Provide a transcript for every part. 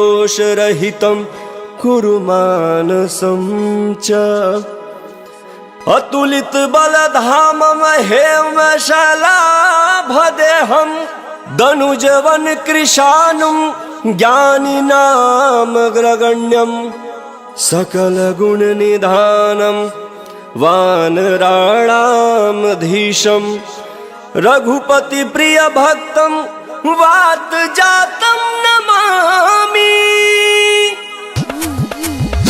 दोषरहितं कुरु मानसं च अतुलित बलधामं हेमशलाभदेहं दनुजवन कृशानुं ज्ञानिनामग्रगण्यं सकलगुणनिधानं वानराणामधीशं रघुपति प्रिय भक्तं वातजातं नमामि।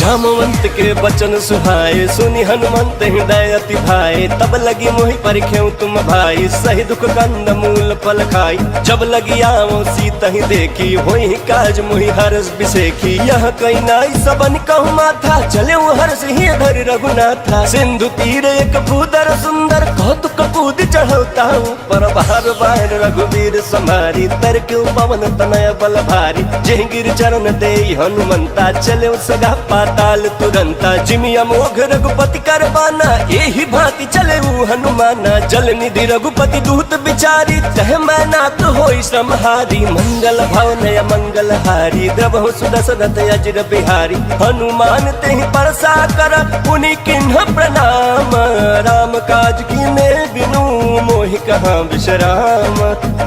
जामवंत के बचन सुहाए सुनि हनुमंत हृदय अति भाए तब लगी मोहि परिख्यऊ तुम भाई सही दुख कंद मूल फल खाई जब लगी आओ सीत ही देखी होई काज मोहि हरस बिसेखी यह कई नाई सबन कहु माथा चले हर्ष ही धर रघुनाथा सिंधु तीर एक भूदर सुंदर कौतुक कूद चढ़ौता पर बार बार रघुवीर समारी तर क्यों पवन तनय बल भारी जय गिर चरण दे हनुमंता चले सगा पाताल तुरंता जिमिया मोघ रघुपति करबाना यही भांति चले हनुमाना जल निधि रघुपति दूत बिचारी तह मैं नाथ होई श्रमहारी मंगल भवनय मंगल हारी द्रवहु सुदशरथ अजिर बिहारी हनुमान तेहि परसा कर पुनि किन्ह प्रणाम राम काज कीने बिनु मोहि कहाँ विश्राम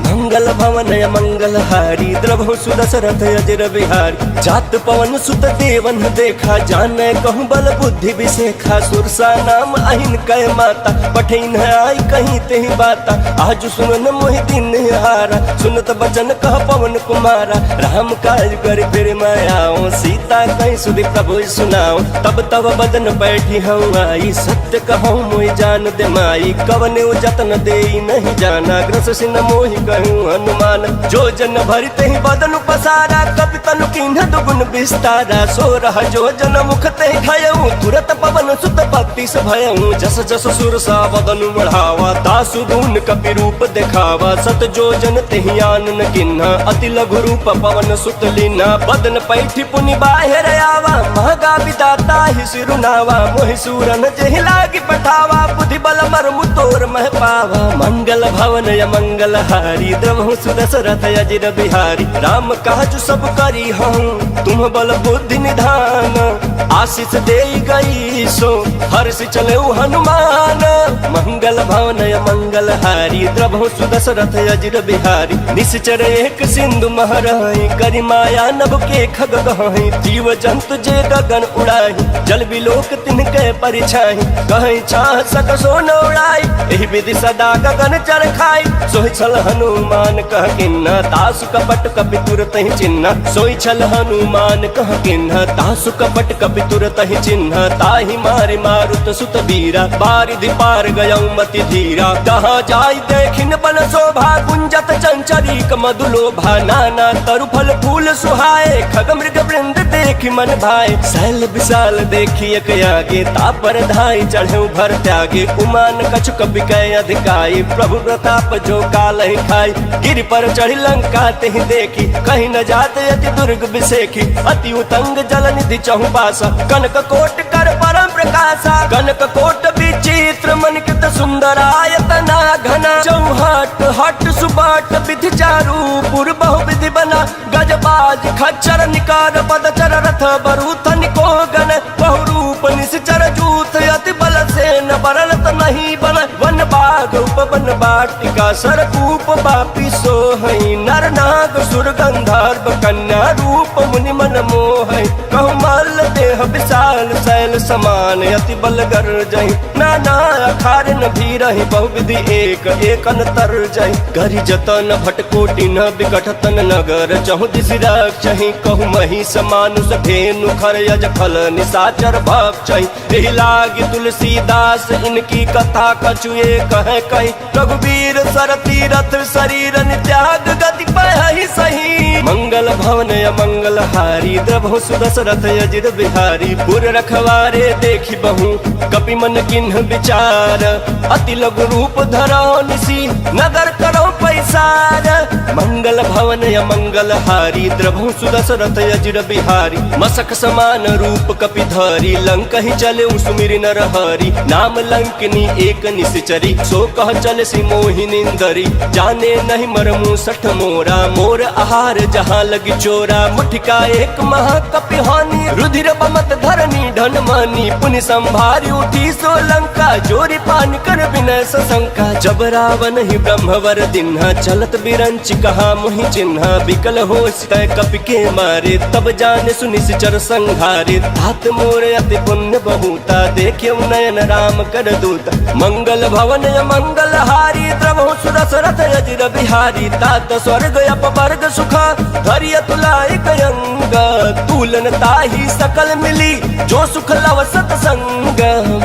मंगल भवनय मंगल हारी द्रवहु सुदशरथ अजिर बिहारी जात पवन सुत देवन देखा जाने कहूँ बल बुद्धि विशेखा सुरसा नाम अहिन कह माता पठिन आई कहीं तेहि बाता आज सुनन मोहि दिन हारा सुनत बचन कह पवन कुमारा राम काज कर फिर मैं आओ सीता कहीं सुधि प्रभु सुनाओ तब तब बदन बैठी हूँ आई सत्य कहूँ मोहि जान दे माई कवन जतन दे नहीं जाना ग्रस सिन मोहि कहूँ हनुमान जो जन भरि तेहि बदन पसारा कपि तनु किन्ह दुगुन विस्तारा सो रह जो जन मुख तेहि खयऊँ तुरत पवन सुत भक्ति से भयऊँ जस जस सुर सा बदन बढ़ावा दासु दून कपि रूप दिखावा सत जो जन तेहि आन न किन्हा अति लघु रूप पवन सुत लीना बदन पैठी पुनि बाहिर आवा महगा विदाता ही सिरुनावा मोहि सूरन जेहि लागी पठावा बुद्धि बल मर्म तोर मह पावा मंगल भवन य मंगल हारी द्रवहु सुदशरथ अजिर बिहारी राम काज सब करी हूँ तुम बल बुद्धि निधान आशीष दे गई सो हर्ष चले हनुमान मंगल भवन य मंगल हारी द्रवहु सुदशरथ अजिर बिहारी निश्चर एक सिंधु महरहि करि माया नभ के खग गहि जीव जंतु जे गगन उड़ाहि जल बिलोक तिनके परिछाहि कहि छाह सक सो न उड़ाई एहि विधि सदा गगन चर खाई सोहि छल हनुमान कह किन्ना तासु कपट कपि तुरत ही चिन्ह सोहि छल हनुमान कह किन्ना तासु कपट कपि तुरत ही चिन्ह ताहि मारि मारुत सुत बीरा बारिधि पार गयऊ मति धीरा कहाँ जाय देखिन बन शोभा गुंजत चंचरीक मधुलोभा नाना तरु फल फूल सुहाए खग मृग वृंद देखि मन भाए शैल विशाल देखी एक आगे तापर धाई चढ़े भर त्यागे उमान कछु कपि कह अधिकाई प्रभु प्रताप जो काल ही खाई गिर पर चढ़ी लंका तेहि देखी कहीं न जाते अति दुर्ग बिसेखी अति उतंग जल निधि चहु पासा कनक कोट कर परम प्रकाशा कनक कोट विचित्र मन कृत सुंदरायतना घना चौहट हट सुबाट विधि चारु पुर बहु विधि बना गजबाज खच्चर निकार पदचर रथ बरूथ निको गण बहु रूप निश्चर जूथ अति बल से न बरलत नहीं बन वन बाग उपवन बाटिका सरकूप बापी सोहई नर नाग सुर गंधर्व कन्या रूप मुनि मन मोहई कहु मल देह विशाल शैल समान अति बल गर्जहि नाना अखार न भी रही बहुविधि एक एक अंतर जय करि जतन भटकोटि न विकट तन नगर चहु दिस रक्षहि कहु मही समानुष धेनु खर यज फल निशाचर भक्षहि एहि लागी तुलसीदास इनकी कथा कछुए कह कही रघुवीर सर तीरथ शरीर त्याग गति पहि सही मंगल भवन य मंगल हारी द्रवहु सुदशरथ अजिर बिहारी पुर रखवा मारे देखी बहु कपि मन किन्ह विचार अति लघु रूप धरो निसी नगर करो पैसार मंगल भवन या मंगल हारी द्रभु सुदशरथ अजिर बिहारी मसक समान रूप कपि धरी लंक ही चले सुमिरि नर हरि नाम लंकिनी एक निश्चरी सो कह चले सी मोहिनींदरी जाने नहीं मरमु सठ मोरा मोर आहार जहाँ लगी चोरा मुठिका एक महाकपि हानि रुधिर बमत धरनी धन मानी पुनि संभारी उठी सो लंका जोरी पानी कर विनय सशंका जब रावण ही ब्रह्मवर दिन्हा चलत बिरंच कहा मुहि चिन्हा विकल होश तय कपि के मारे तब जाने सुनिश्चर संहारे तात मोर अति पुण्य बहुता देखे नयन राम कर दूत मंगल भवन मंगल हारी द्रवहु सुदशरथ अजिर बिहारी तात स्वर्ग अपवर्ग सुख धरिय तुलाय कयंग तुलन ताही सकल मिली जो सुख लव सतसंग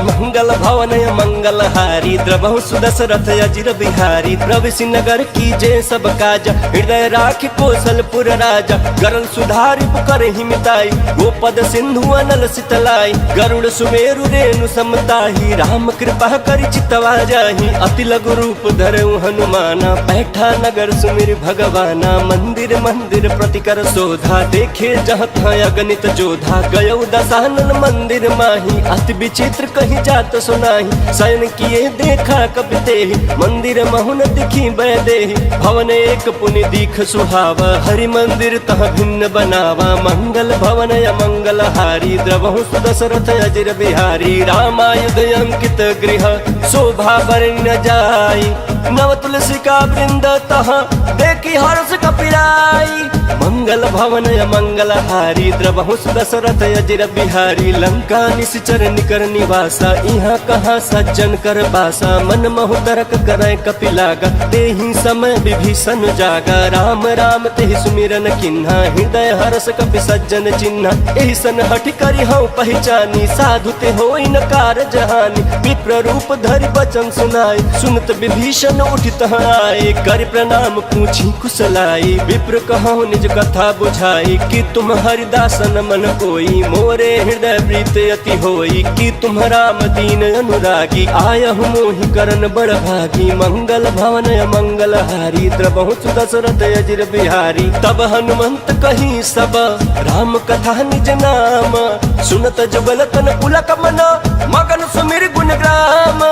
मंगल भवन मंगल हारी द्रवहु सुदशरथ अजिर बिहारी प्रवेश नगर की जय सब काज हृदय राख कौशलपुर राजा गरल सुधारि पुकर हिमिताई गोपद सिंधु अनल सितलाई गरुड़ सुमेरु रेणु समताही राम कृपा कर चितवा जाही अति लघु रूप धरऊ हनुमाना बैठा नगर सुमिर भगवाना मंदिर मंदिर प्रतिकर शोधा देखे जहाँ अगणित जोधा गयो दशानन मंदिर माही अति विचित्र कहीं जात सुनाही शयन किए देखा कपि तेहि मंदिर महुन दिखी बैदेहि भवन एक पुनि दीख सुहावा हरि मंदिर तह भिन्न बनावा मंगल भवन मंगल हारी द्रवहु सुदशरथ अजिर बिहारी रामायुध अंकित गृह शोभा बरन जाई नव तुलसी का वृंद तह देखी हर्ष कपिराई मंगल भवन मंगल हारी द्रवहु सुदशरथ अजिर बिहारी लंका निश्चर निकर निवासा यहाँ कहाँ सज्जन कर बासा मन महु तरक करे कपि लागा तेहि समय विभीषण जागा राम राम तेहि सुमिरन किन्हा हृदय हर्ष कपि सज्जन चिन्हा एहि सन हठि करि हौ पहचानी साधु ते होई न कार जहानी विप्र रूप धरि बचन सुनाई सुनत विभीषण उठित आए कर प्रणाम पूछी कुशलाई विप्र कहु निज कथा बुझाई कि तुम हरिदासन मन कोई मोरे हृदय प्रीत अति होई कि तुम राम दीन अनुरागी आयहु मोहि करन बड़ भागी मंगल भवन मंगल हारी द्रवहु सुदशरथ अजिर बिहारी तब हनुमंत कही सब राम कथा निज नाम सुनत जुगल तन पुलक मन मगन सुमिर गुण ग्राम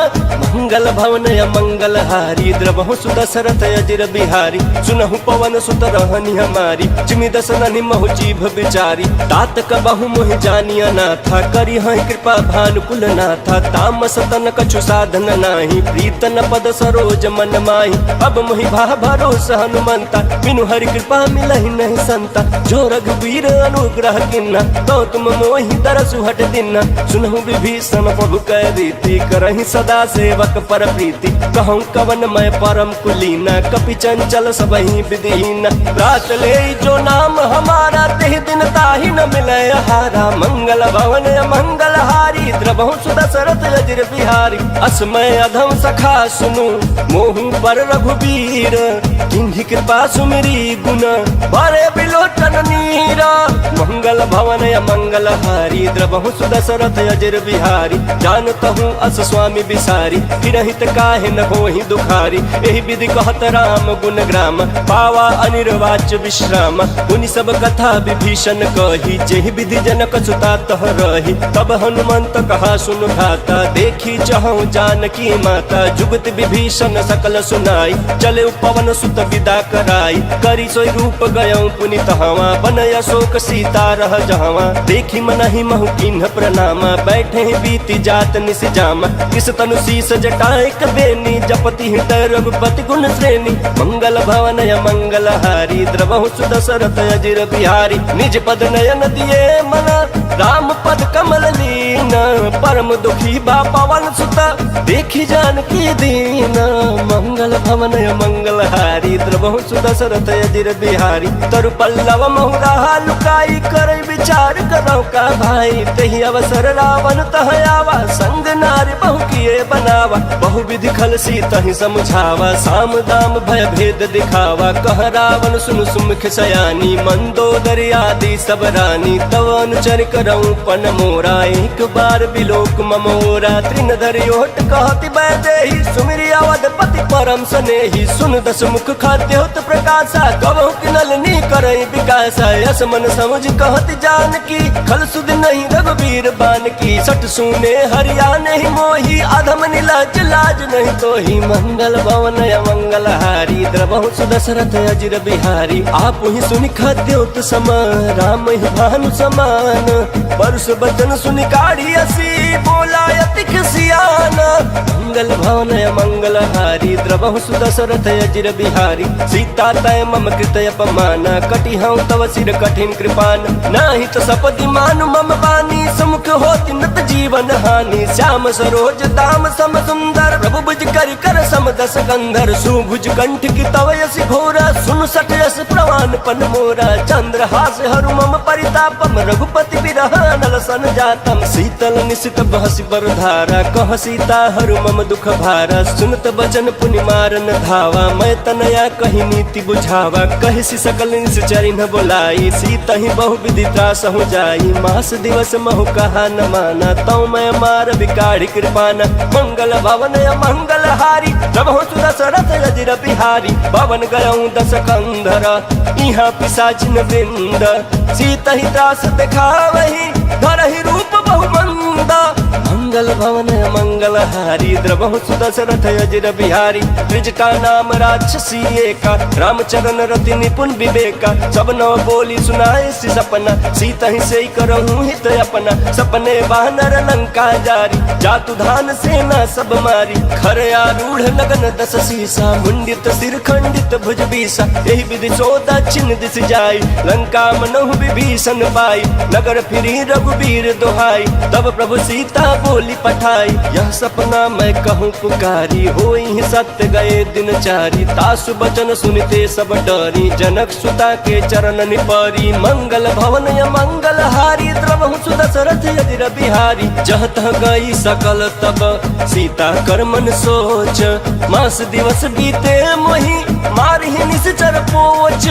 मंगल भवन मंगल हारी द्रवहु सुदशरथ अजिर बिहारी सुनहु पवन सुत रहनि हमारी जिमि दसननि महु जीभ बिचारी तात कबहु मोहि जानिया नाथा करि हहि कृपा भानुकुल नाथा तामस तन कछु साधन नाही प्रीतन पद सरोज मन माही अब मोहि भा भरोसा हनुमंता बिनु हरि कृपा मिलहि नहीं संता जो रघुवीर अनुग्रह किन्ना तो तुम मोहि दरसु हट दिन्ना सुनहु विभीषण प्रभु कह रीति करहि सदा सेवक पर प्रीति कहूँ कवन मैं परम कुलीना कपि चंचल सबहि विधिहीना प्रात ले जो नाम हमारा तेहि दिन ताहि न मिले हारा मंगल भवन मंगल हारी द्रवहु सुदशरथ अजिर बिहारी असमय अधम सखा सुनु मोहु पर रघुवीर किन्हि कृपा सुमिरी गुण बरे बिलोचन नीरा मंगल भवन मंगल हारी द्रवहु सुदशरथ अजिर बिहारी जानतहु अस स्वामी बिसारी फिरहित काहे न होहि दुखारी एहि विधि कहत राम गुण ग्राम पावा अनिर्वाच्य विश्राम उनि सब कथा विभीषण कही जेहि विधि जनक सुता तह रही तब हनुमंत कहा सुन घाता देखी चहु जानकी माता जुगत विभीषण सकल सुनाई चले पवन सुत विदा कराई करी सोई रूप गयौ पुनि तहवा बनय अशोक सीता रह जहवा देखी मनहि महु किन्ह प्रणामा बैठे बीती जात निस जामा किस तनु शीस जटाएक बेनी जपति हृदय रघुपति गुण श्रेणी मंगल भवन मंगल हारी द्रवहु सुदशरथ अजिर बिहारी निज पद नयन दिए मन राम पद कमल लीन परम दुखी बा पवन सुत देखी जानकी दीन मंगल भवन मंगल हारी द्रवहु सुदशरथ अजिर बिहारी तरु पल्लव महुरा लुकाई कर विचार कर नौका भाई तही अवसर रावण तह आवा संग नारी बहु किए बनावा बहु विधि खलसी तही समझावा साम दाम भय भेद दिखावा कह रावण सुन सुमुख सयानी मंदोदरी आदि सब रानी तव अनुचर करऊं पन मोरा एक बार बिलोक ममोरा तृण धरि ओट कहति बैदेही सुमिरि अवधपति परम स्नेही सुन दस मुख खाद्योत प्रकाशा कबहु किनलनी करई विकासा यस मन समझ कहति जानकी खल सुध नहीं रघुवीर बानकी सठ सुने हरियाणे ही मोही अधम नीलाज लाज नहीं तो ही मंगल भवन मंगल हारी द्रवहु सुदशरथ अजिर बिहारी आप ही सुनि खाद्योत समान राम ही भानु समान परस बचन सुनि काढ़ी असी बोला अति खिसियाना मंगल भवन मंगल हारी द्रवहु सुदशरथ अजिर बिहारी सीता तय मम कृत अपमाना कटि हूँ तव सिर कठिन कृपान नाही तो सपदि मानु मम बानी समुख होति नत जीवन हानि श्याम सरोज दाम सम सुंदर प्रभु भुज करि कर सम दस कंधर सुभुज कंठ की तव यसी घोरा सुन सठ यस प्रवान पन मोरा चंद्र हास हरु मम परितापम रघुपति बिरह नल सन जातम शीतल निशित बहसि बरधारा कह सीता हरु मम दुख भारा सुनत बचन पुनि मारन धावा मैं तनया कही नीति बुझावा कहि सकल निश्चरि न बोलाई सीता ही बहु विधि त्रास हो जाई मास दिवस महु कहा न माना तौ मैं मार बिकाढ़ी कृपाना मंगल भवन मंगल हारी प्रभु सुदशरथ अजिर बिहारी पवन गयऊं दस कंधर इहाँ पिशाचिन वृंद सीता ही त्रास दिखावही धरहि रूप बहु मंदा मंगल भवन मंगल हारी द्रवहु सुदशरथ अजिर बिहारी त्रिजटा नाम राक्षसी एका रामचरण रति निपुण विवेका सब नव बोली सुनाए सी सपना सीता ही से करहूँ हित अपना सपने वानर लंका जारी जातु धान सेना सब मारी खर आरूढ़ लगन दस सीसा मुंडित सिर खंडित भुज बीसा यही विधि चौदह छिन्न दिस जाई लंका मनहु विभीषण पाई नगर फिरी रघुवीर दोहाई तब प्रभु सीता बोली पठाई यह सपना मैं कहूँ पुकारी होई सत्य गए दिन चारी तासु बचन सुनते सब डरी जनक सुता के चरण निपरी मंगल भवन मंगल हारी द्रवहु सुदशरथ अजिर बिहारी जह तह गई सकल तब सीता कर मन सोच मास दिवस बीते मोही मारहि निश्चर पोच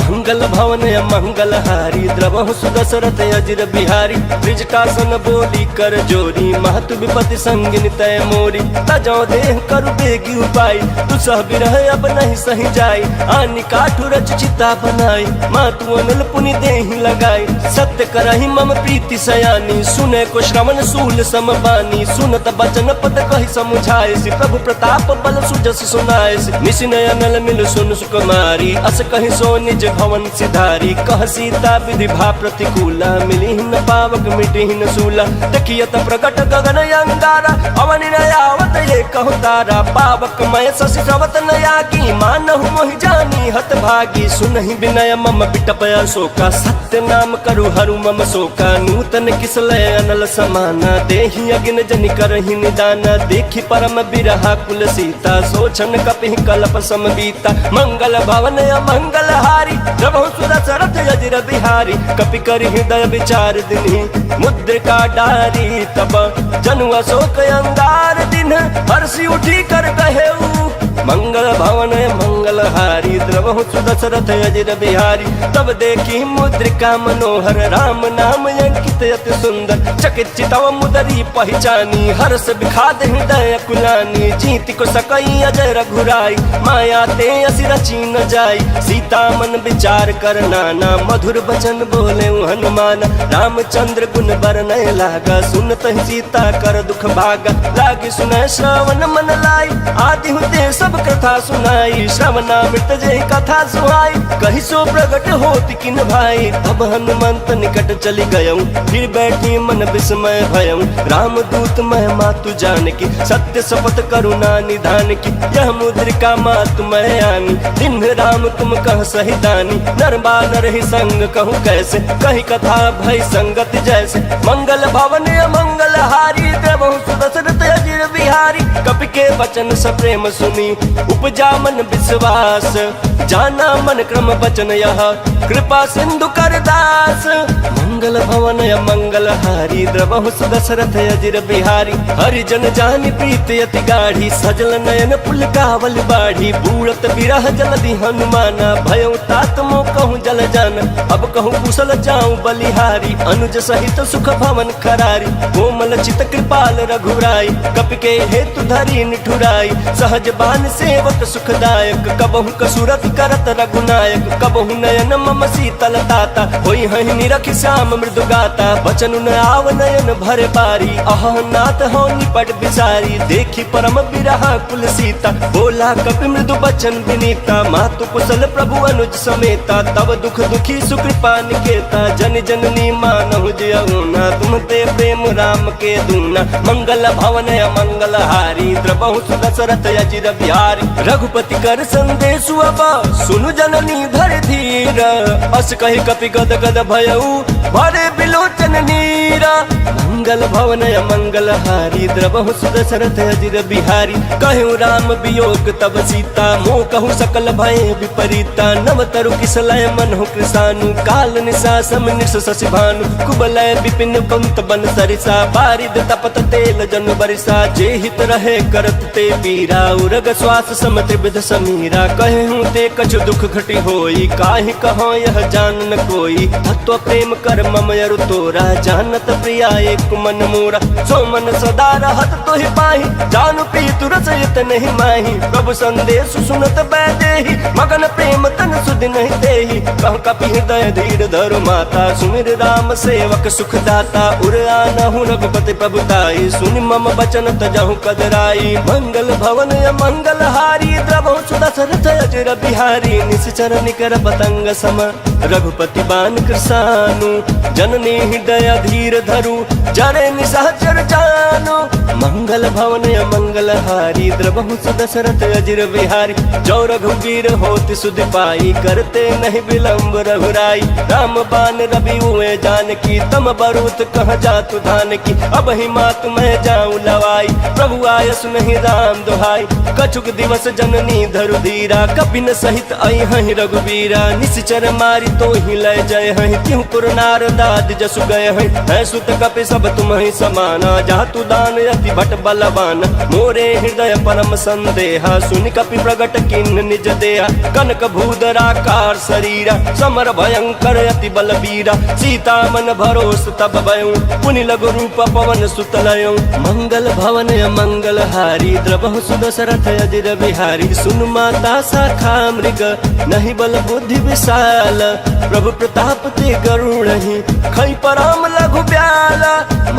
मंगल भवन मंगल हारी द्रवहु सुदशरथ अजिर बिहारी त्रिजटासन बोली कर जोरी महतु विपति संगिन तय मोरी तजौ देह करु बेगी उपाय दुसह बिरह अब नहीं सही जाई आनि काठु रच चिता बनाई मातु अनिल पुनि देहि लगाई सत्य करहि मम प्रीति सयानी सुने को श्रवण सूल समबानी सुनत बचन पद कहि समुझाए सि प्रभु प्रताप बल सुजस सुनाए सि निसिनय अनल मिल सुन सुकुमारी अस कहि सो निज भवन सिधारी कह सीता विधि भा प्रतिकूला मिली न पावक मिटी न सूला देखियत प्रकट गगन अंगारा अवनि नयावत ये कहु तारा पावक मय शशि श्रवत नया की मानहु मोहि जानी हत भागी सुनहि विनय मम बिटप अशोका सत्य नाम करु हरु मम शोका नूतन किसलय अनल समाना देहि अगिन जनि करहि निदाना देखि परम बिरहा कुल सीता सोचन कपि कल्प समबीता मंगल भवन मंगल हारी प्रभु सुदशरथ अजिर बिहारी कपि कर हृदय विचार दिन्हि मुद्रिका डारी तब जनु अशोक अंगार दिन हर्षि उठी कर कहेऊ मंगल भवन मंगल हारी द्रवहु सुदशरथ अजिर बिहारी तब देखी मुद्रिका मनोहर राम नाम अंकित अति सुंदर चकित चितव मुदरी पहचानी हर्ष विखाद हृदय कुलानी जीति को सकई अजय रघुराई माया ते असि रची न जाई सीता मन विचार कर नाना मधुर बचन बोले हनुमान रामचंद्र गुण बरनय लागा सुनत ही सीता कर दुख भागा लागी सुनय श्रवण मन लाई आदि हुते सब कथा सुनाई श्रवणामृत जय कथा सुहाई कही सो प्रगट होती किन भाई तब हनुमंत निकट चली गयऊं फिर बैठी मन विस्मय भयऊं राम दूत मैं मातु जान की सत्य शपथ करुणा निधान की यह मुद्रिका मातु मैं आनी दिन राम तुम कह सही दानी नर बानर ही संग कहूँ कैसे कही कथा भई संगत जैसे मंगल भवन मंगल हारी द्रवहु सुदशरथ अजिर बिहारी कपि के वचन सप्रेम सुनी उपजा मन विश्वास जाना मन क्रम वचन यह कृपा सिंधु कर दास। मंगल भवन मंगल हारी द्रवहु दशरथ अजिर बिहारी हरिजन जानी प्रीत अति गाढ़ी सजल नयन पुल कावल बाढ़ी बूढ़त बिरह जलधि हनुमाना भयउ तात मो कहूँ जल जान अब कहूँ कुशल जाऊं बलिहारी अनुज सहित सुख भवन खरारी कोमल चित कृपाल रघुराई कपि के हेतु धरी निठुराई सहज बान सेवक सुखदायक कबहु कसुरत करत रघुनायक कबहु नयन मम शीतल ताता होई हहि निरखि श्याम मृदु गाता बचन न आव नयन भरे बारी अह नाथ हो निपट बिसारी देखी परम बिरहा कुल सीता बोला कपि मृदु बचन विनीता मातु कुशल प्रभु अनुज समेता तब दुख दुखी सुकृपा निकेता जन जननी मानहु जयउना तुम ते प्रेम राम के दूना मंगल भवन मंगल हारी द्रवहु दशरथ अजिर बिहारी रघुपति कर संदेशु अब सुनु जननी धर धीर अस कहि कपि गद गद भयउ भरे बिलोचन नीरा मंगल भवन मंगल हारी द्रवहु दशरथ अजिर बिहारी कहु राम वियोग तब सीता मोह कहु सकल भय विपरीता नव तरु किसलय मनहु कृसानु काल निशासम निश शशि भानु कुबलय विपिन पंत बन सरिसा बारिद तपत तेल जन बरिसा जे हित रहे करत ते पीरा उरग श्वास समत विध समीरा कहूँ ते कछु दुख घटी होई काहि कहो यह जान न कोई तत्व प्रेम कर मम अरु तोरा जानत प्रिया एक मन मोरा सो मन सदा रहत तोहि पाहि जानु पीतु रसयत नहीं माही प्रभु संदेश सुनत बैदेहि मगन प्रेम तन सुध नहीं देहि कह कपि हृदय धीर धरु माता सुमिर राम सेवक सुखदाता उर आनहु रघुपति प्रभुताई सुनि मम बचन तजहु कदराई मंगल भवन मंगल हारी द्रवहु दशरथ अजिर बिहारी निश्चर निकर पतंग सम रघुपति बान कृसानु जननी हृदय धीर धरु जरे निशाचर जानो मंगल भवन मंगल हारी द्रवहु दशरथ अजिर बिहारी जो रघुवीर होति सुध पाई करते नहीं विलंब रघुराई राम बान रवि हुए जानकी तम बरूत कह जातु धान की अब ही मात मैं जाऊं लवाई प्रभु आय सुनहि राम दोहाई कछुक दिवस जननी धरु धीरा कपि न सहित आई हहि रघुवीरा निश्चर मारी तो ही लय जय हहि क्यों पुर नारदाद जसु गए हहि है सुत कपि सब तुम ही समाना जातु दान यति भट बलवान मोरे हृदय परम संदेहा सुनि कपि प्रगट किन्न निज देहा कनक भूधराकार शरीरा समर भयंकर अति बलबीरा सीता मन भरोस तब भयउ पुनि लघु रूप पवन सुतलयउ मंगल भवन मंगल हारी द्रवहु दशरथ अजिर बिहारी सुन माता शाखा मृग नहीं बल बुद्धि विशाल प्रभु प्रताप ते गरुणहि खै परम लघु ब्याल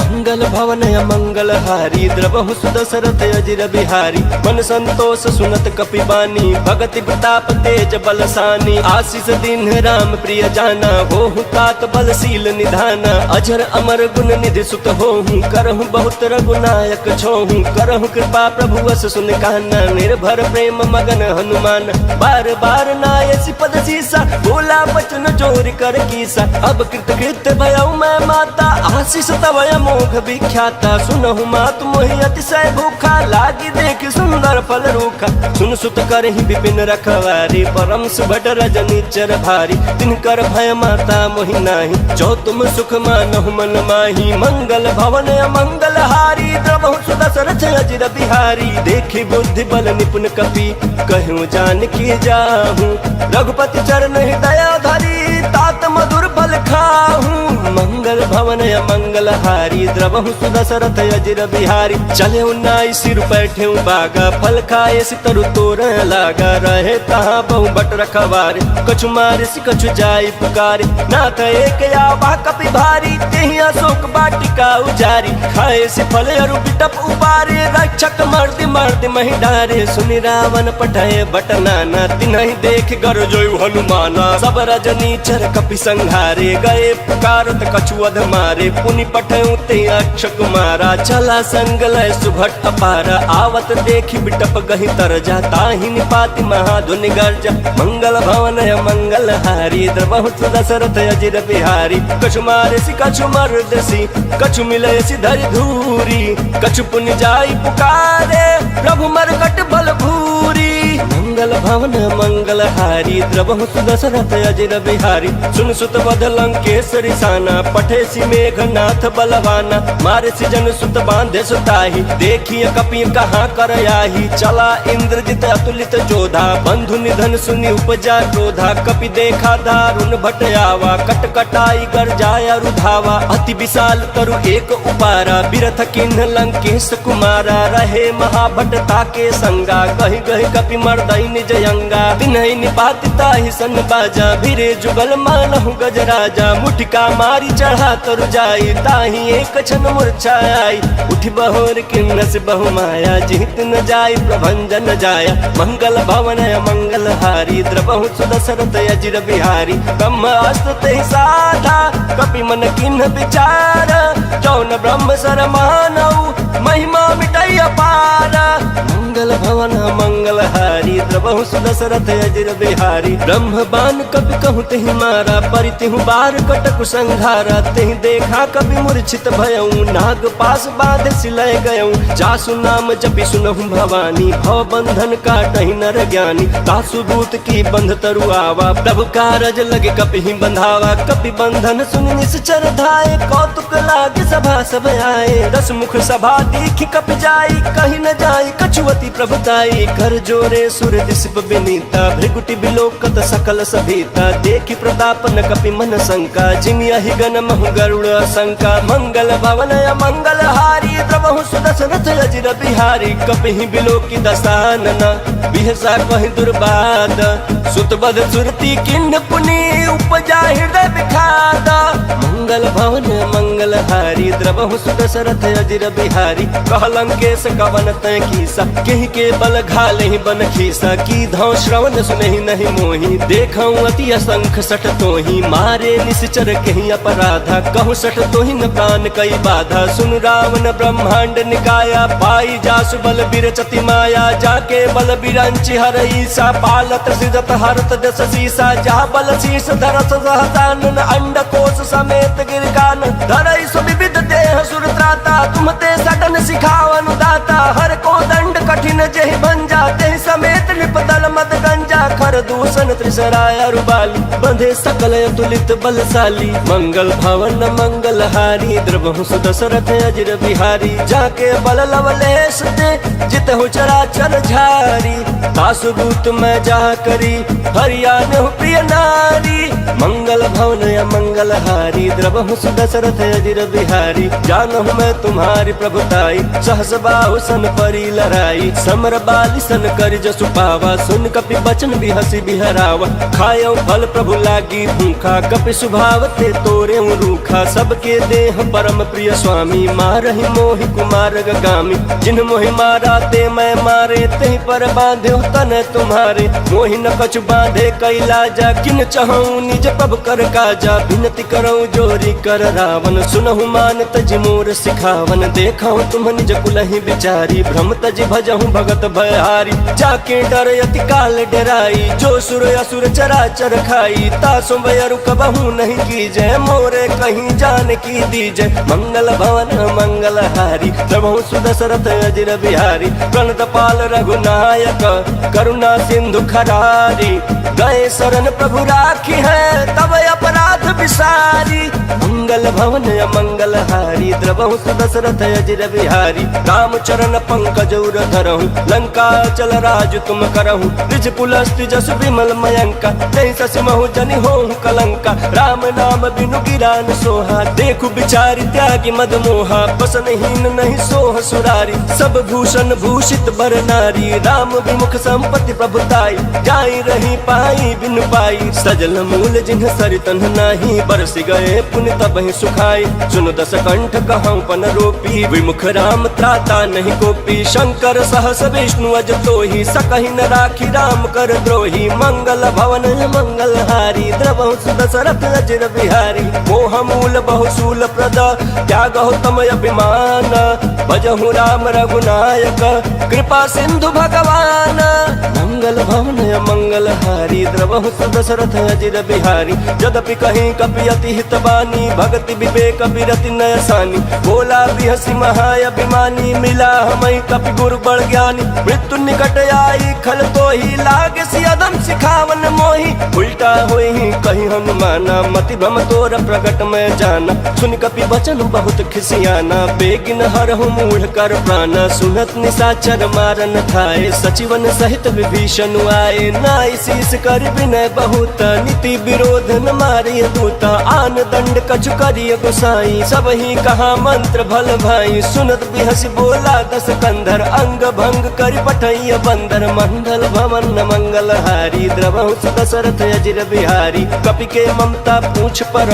मंगल भवन मंगल हारी द्रवहु दशरथ अजिर बिहारी मन संतोष सुनत कपि बानी भगति प्रताप तेज बलसानी आशीष दीन राम प्रिय जाना होहु तात बलशील निधाना अजर अमर गुण निधि सुत होहु करहु बहुत रघुनायक छोहु करहु कृपा प्रभु अस सुन काना निर्भर प्रेम मगन हनुमान बार बार नायसी पद सीसा बोला बचन चोरी कर कीसा अब कृत कृत भयउ मैं माता आशीष तव मोघ विख्याता सुनहु मात मोहि अतिशय भूखा लागी देख सुंदर फल रूखा सुन सुत करहि विपिन रखवारी परम सुभट रजनीचर भारी तिनकर भय माता मोहि नाही जो तुम सुख मानहु मन माही मंगल भवन मंगल हारी द्रवहु दशरथ अजिर बिहारी देखी बुद्धि बल निपुण कपि कहूँ जान की जाहूँ रघुपति चरण हृदय धरी तात मधुर फल खाहूँ मंगल भवन मंगल हारी द्रवहु दशरथ अजिर बिहारी चले उन्नाई सिर बैठे बागा फल खाए सितरु तोर लागा रहे तहाँ बहु बट रखवारे कछु मारे सि कछु जाई पुकारे नाथ एक आवा कपि भारी तेहि अशोक बाटिका उजारी खाए से फल अरु बिटप उबारे रक्षक मर्द मर्द महि डारे सुनि रावण पठाए बट नाना तिन्हि देख गर जोयु हनुमाना सब रजनी चर कपि संहारे गए पुकारत कछु अध मारे पुनि पठयु ते अक्ष कुमारा चला संगलय सुभट अपारा आवत देखि बिटप गहि तरजा ताहि निपाति महाधुनि गर्जा मंगल भवन मंगल हारी द्रवहु दशरथ अजिर बिहारी कछु मारे सि कछु मर्दसी कछु मिले सि धरि धूरी कछु पुनि जाई पुकारे प्रभु मरकट बल भूरी मंगल भवन मंगल हारी द्रवहु सुदशरथ अजिर बिहारी। सुन सुत बध लंकेश्वरी साना पठेसी मेघनाथ बलवाना। मारे जन सुत बांधे सुताही देखिए कपि कहाँ कर आही। चला इंद्रजित अतुलित जोधा बंधु निधन सुनि उपजा क्रोधा। कपि देखा दारुण भट आवा कटकटाई कर जाया रुधावा। अति विशाल तरु एक उपारा बिरथ किन्ह लंकेश कुमारा। रहे महाभट ताके संगा कही गही कपि मर्दई निज अंगा। तिन्हि निपाति ताहि सन बाजा भिरे जुगल मानहु गजराजा। मुठिका मारी चढ़ा तरु जाई ताहि एक क्षण मूर्छा आई। उठि बहोर किन्ह से बहु माया जीत न जाय प्रभंजन जाया। मंगल भवन मंगल हारी द्रवहु सुदशरथ अजिर बिहारी। ब्रह्मास्त्र तेहि साधा कपि मन किन्ह विचार। जौन ब्रह्म सर मानऊ महिमा मिटई अपार। मंगल भवन मंगल हारी द्रवहु सुदशरथ अजिर बिहारी। ब्रह्म बान कपि कहु तेहि मारा परितिहु बार कटकु संघारा। तेहि देखा कपि मूर्छित भयऊ नाग पास बांध सिलय गयऊ। जासु नाम जपि सुनहु भवानी भव बंधन काटहि नर ज्ञानी। तासु दूत की बंध तरु आवा प्रभु कारज लगे कपि ही बंधावा। कपि बंधन सुनि निश्चर धाये कौतुक लागे सभा सब आए। दस मुख सभा देखि कपि जाई कहीं न जाई कछुवती प्रभुताई। कर जोरे सुर दिसप विनीता भृगुटि बिलोकत सकल सभीता। देखि प्रताप न कपि मन शंका जिमि अहि गण महु गरुड़ शंका। मंगल भवन मंगल हारी द्रवहु सुदशरथ अजिर बिहारी। कपि ही बिलोकि दसानना बिहसा कहि दुर्बाद। सुत बध सुरती किन्ह पुनि उपजा हृदय विखाद। मंगल भवन मंगल हारी द्रवहु सुदशरथ अजिर बिहारी। कह लंकेश कवन तय कीसा केहि के बल घाले बन खीसा। की धौ श्रवण सुनहि नहीं मोही देखऊं अति असंख सठ तोही। मारे निश्चर केहि अपराधा कहूँ सठ तोहि न प्राण कई बाधा। सुन रावण ब्रह्मांड निकाया पाई जासु बल बिरचति माया। जाके बल बिरंचि हर ईसा पालत सृजत हरत दस सीसा। जा बल शीस धरस सहतानन अंड कोश समेत गिरकान। धरई सुविविध देह सुर त्राता तुम ते सडन सिखावन दाता। हर को दंड कठिन जेहि भंजा तेहि समेत निपदल मद गंजा। खर दूषण त्रिसराय अरुबाली बंधे सकल अतुलित बलशाली। मंगल भवन मंगल हारी द्रवहु सुदशरथ अजिर बिहारी। जाके बल लवलेश दे जितहु चराचर झारी। तासु दूत मैं जा करी हरियाण प्रिय नारी। मंगल भवन मंगल हारी द्रवहु सुदशरथ अजिर बिहारी। जानहु मैं तुम्हारी प्रभुताई सहस बाहु सन परी लड़ाई। समर बाली सन कर जसु पावा सुन कपि बचन बिहसी बिहरावा। खायऊ फल प्रभु लागी भूखा कपि स्वभाव ते तोरे रूखा। सबके देह परम प्रिय स्वामी मारहि मोहि कुमार गामी। जिन मोहि मारा ते मैं मारे तेहि पर बांधे तन तुम्हारे। मोहि न कछु बांधे कैलाजा किन चहऊं निज प्रभु कर काजा। विनती करऊं जोरी कर रावण सुनहु मान तज मोर सिखावन। देखऊं तुम निज कुलहि बिचारी भ्रम तज भजहु भगत भयहारी। जाके डर अति काल डराई जो सुर असुर चराचर खाई। तासु भय रुकबहु नहीं कीजय मोरे कहीं जान की दीजय। मंगल भवन मंगल हारी द्रवहु सुदशरथ अजिर बिहारी। प्रणत पाल रघुनायक करुणा सिंधु खरारी। गए शरण प्रभु राखी है तब अपराध विसारी। मंगल भवन मंगल हारी द्रवहु सुदशरथ अजिर बिहारी। राम चरण पंकज उर धरहु लंका चल राज तुम करहु। निज पुलस्त्य जसु विमल मयंका नहीं ससमहु जनि होहु कलंका। राम नाम बिनु गिरान सोहा देखु बिचारी त्यागी मद मोहा। बसनहीन नहीं सोह सुरारी सब भूषण भूषित बर नारी। राम विमुख संपत्ति प्रभुताई जाई रही पाई बिनु पाई। सजल मूल जिन्ह सरितन नाही बरसि गए पुनि तबहि सुखाई। सुन दस कंठ कहऊं पन रोपी विमुख राम त्राता नहीं कोपी। शंकर सहस विष्णु अज तोहि सकहि न राखी राम कर द्रोही। मंगल भवन मंगल हारी द्रवहु सुदशरथ अजिर बिहारी। मोह मूल बहुशूल प्रद त्यागहु तम अभिमान भजहु राम रघुनायक कृपा सिंधु भगवान मंगल भवन मंगल हारी द्रवहु दशरथ अजिर बिहारी यद्यपि कहीं कपि अति हितबानी भक्ति विवेक विरति नयसानी बोला बिहसी महाअभिमानी मिला हमें कपि गुरु बड़ ज्ञानी मृत्यु निकट आई खल तो ही लागे सियदम सिखावन मोही उल्टा हुई ही कहीं हनुमाना मति भ्रम तोर प्रगट में जाना सुन कपि वचन बहुत खिसियाना बेगिन हरहु मूढ़ कर प्राण सुनत निशाचर मारन थाए सचिवन सहित विभीषण आए नाई शीस कर विनय बहुत नीति विरोध न मारिय दूत आन दंड कछु करिय गोसाई सब ही कहा मंत्र भल भाई सुनत बिहस बोला दस कंधर अंग भंग कर पठैय बंदर मंगल भवन मंगल हारी द्रवहु दशरथ अजिर बिहारी कपि के ममता पूछ पर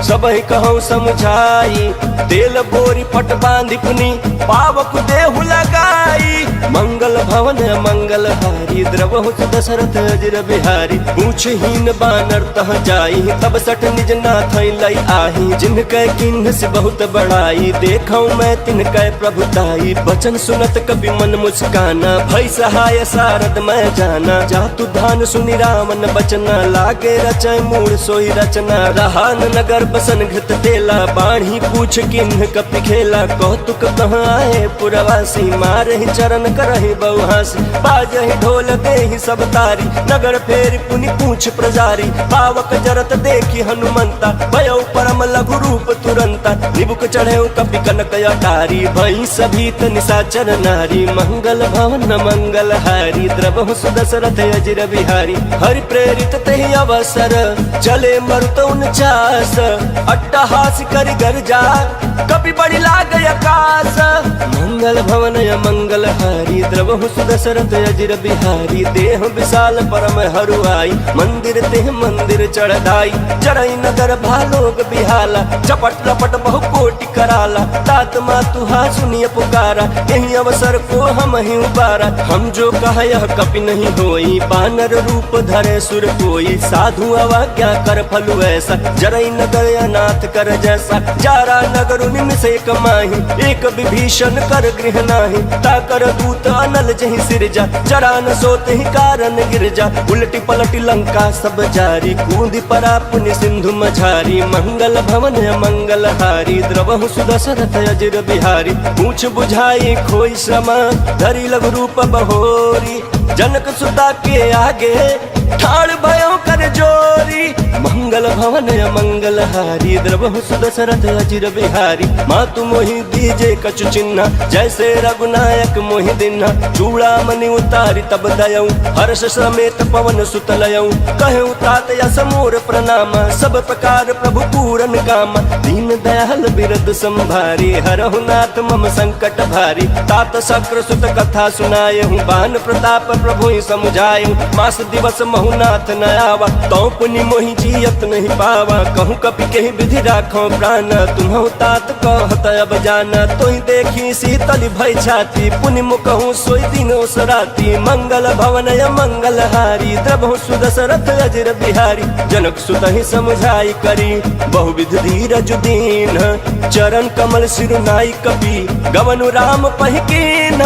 सब ही कहूँ समझाई तेल बोरी फट बांधि पुनी पावक देहु लगाई मंगल भवन मंगल हारी द्रवहु दशरथ अजिर बिहारी पूछहीन बानर तह जाई तब सठ निज नाथ लई आही जिनके किन्ह से बहुत बड़ाई देखौ मैं तिनके प्रभुताई बचन सुनत कपि मन मुस्काना भई सहाय सारद मैं जाना जातु धान सुनि रामन बचना लागे रचय मूल सोई रचना रहान नगर बसन घृत तेला बाढ़ी पूछ किन्ह कपि खेला कौतुक कहाँ आए पुरवासी मारहि चरण करहि बहुहासी बाजहि ढोल देहि सब तारी नगर फेर पुनि पूछ प्रजारी पावक जरत देखी हनुमंता भयो परम लघु रूप तुरंता निबुक चढ़े कपि कनक अटारी भई सभीत निशाचर नारी मंगल भवन मंगल हारी द्रवहु दशरथ अजिर बिहारी हरि प्रेरित तेहि अवसर चले मरुत 49 अट्टहास करि गर्जा कपि बड़ी लाग आकाश मंगल भवन मंगल हारी द्रवहु दशरथ अजिर बिहारी देह विशाल परम हरुआई मंदिर तेह मंदिर चढ़ाई चढ़ई नगर भालोग बिहाला चपट लपट बहु कोटि कराला तात मातुहा सुनिय पुकारा यही अवसर को हम ही उबारा हम जो कह यह कपि नहीं होई बानर रूप धरे सुर कोई साधु अवज्ञा कर फलु ऐसा जरई नगर अनाथ कर जैसा जारा नगर से कमाही एक विभीषण कर गृह नाही ताकर दूत अनल जहि सिरजा जरा न सोते ही कारण गिरजा उलटी पलटी लंका सब जारी कूदी परा पुनि सिंधु मझारी मंगल भवन मंगल हारी द्रवहु दशरथ अजिर बिहारी पूछ बुझाई खोई श्रमा धरी लघु रूप बहोरी जनक सुता के आगे ठाड़ भयो कर जोरी मंगल भवन मंगल हारी द्रवहु दशरथ अजिर बिहारी मातु मोहि दीजे कछु चिन्ह जैसे रघुनायक मोहि दिन्हा चूड़ा मणि उतारी तब दयऊ हर्ष समेत पवन सुत लयऊ कहूँ तात यस मोर प्रणाम सब प्रकार प्रभु पूरन काम दीन दयाल बिरद संभारी हरहु नाथ मम संकट भारी तात शक्र सुत कथा सुनाए हूँ बान प्रताप प्रभु ही समुझाए मास दिवस महुनाथ न आवा तो पुनि मोहि जियत नहीं पावा कहूँ कपि के विधि राखो प्राण तुम्हु तात कहत अब जाना तो ही देखी शीतल भय छाती पुनि मुकहु सोई दिनो सराती मंगल भवन मंगल हारी द्रवहु दशरथ अजिर बिहारी जनक सुत ही समझाई करी बहुविध धीरज दीन चरण कमल सिरुनाई कपि गवनु राम पहिकीन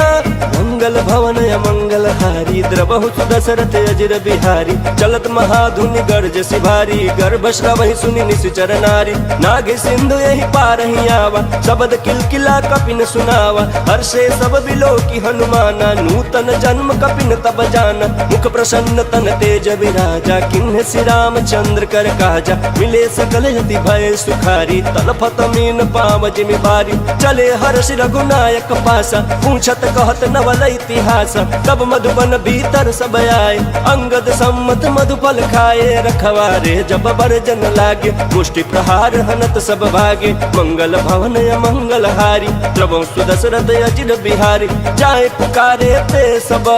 मंगल भवन मंगल हारी द्रवहु दशरथ अजिर बिहारी चलत महाधुनि गर्ज सिभारी गर्भ श्रवहि सुनि निश्चर नारी नागे सिंधु यही पार ही आवा शब्द किलकिला कपिन सुनावा हर्षे सब बिलोकी हनुमाना नूतन जन्म कपिन तब जाना मुख प्रसन्न तन तेज विराजा किन्ह श्री रामचंद्र कर काजा मिले सकल यति भय सुखारी तलफत मीन पाव जिमि बारी चले हर्ष रघुनायक पासा पूछत कहत नवल इतिहास तब मधुबन भीतर सब आए अंगद सम्मत मधुफल खाए रखवारे जब बरजन लागे मुष्टि प्रहार हनत सब भागे मंगल भवन मंगल हारी द्रवहु दशरथ अजिर बिहारी जाए पुकारे ते सब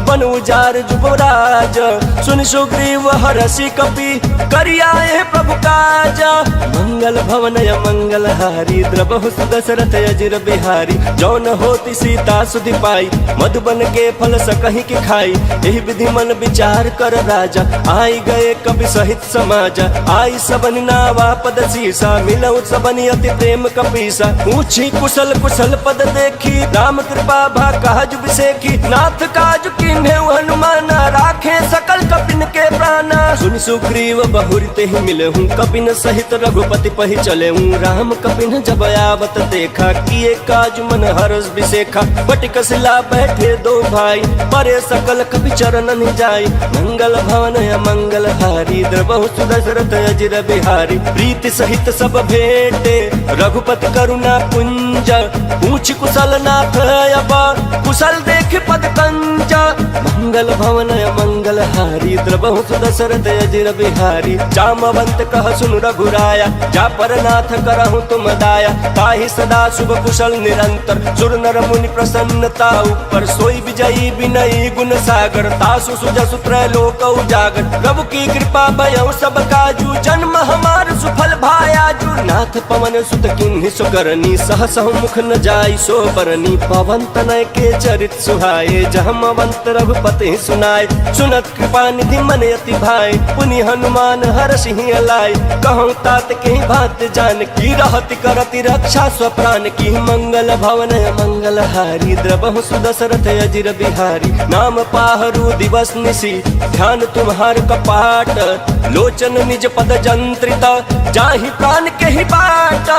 बन उजार जुबराज सुन सुग्रीव हरषि कपि करियाए प्रभु काज मंगल भवन मंगल हारी द्रवहु दशरथ अजिर बिहारी जौन होती सीता सुधि पाई मधुबन के फल सकहि के खाई यही विधि मन विचार कर राजा। आई गए कवि सहित समाजा, आई सबन नावा पद सीसा, मिलऊ सबन अति प्रेम कपीसा। पूछी कुशल कुशल पद देखी, राम कृपा भा काज बिसेखी। नाथ काज कीन्हे हनुमाना, राखे सकल कपिन के प्राणा। सुन सुग्रीव बहुरी ते ही मिलहूँ, कपिन सहित रघुपति पहि चलेहूँ। राम कपिन जब आवत देखा, किए काज मन हरस बिसेखा। बटिक शिला बैठे दो भाई, परे सकल कपि चरणन जाई। मंगल भवन मंगल हारी, द्रबहु सुदशरथ अजिर बिहारी। प्रीति सहित सब भेंटे, रघुपति करुणा पुंज। पूछ कुशल नाथ अब, कुशल देख पद कंज। मंगल भवन मंगल हारी, द्रबहु सुदशरथ अजिर बिहारी। जामवंत कह सुन रघुराया, जा पर नाथ करहु तुम दाया। ताहि सदा शुभ कुशल निरंतर, सुर नर मुनि प्रसन्नता ऊपर। सोई विजयी विनयी गुण सागर, तासु सुजसु त्रैलोक उजागर। प्रभु की कृपा भयउ सब काजू, जन्म हमार सुफल भायाजू। नाथ पवन सुत किन्हि सुकरनी, सहसहु मुख न जाई सो बरनी। पवन तनय के चरित सुहाए, जहमवंत रघुपति सुनाए। सुनत कृपा निधि मन अति भाई, पुनि हनुमान हरषि अलाय। कहूँ तात के बात जान की, रहति करति रक्षा स्वप्राण की। मंगल भवन मंगल हारी, द्रबहु सुदशरथ अजिर बिहारी। नाम पाहरू दिवस निसी, ध्यान तुम्हार कपाट। लोचन निज पद जंत्रित, जाहि प्राण के ही बाट।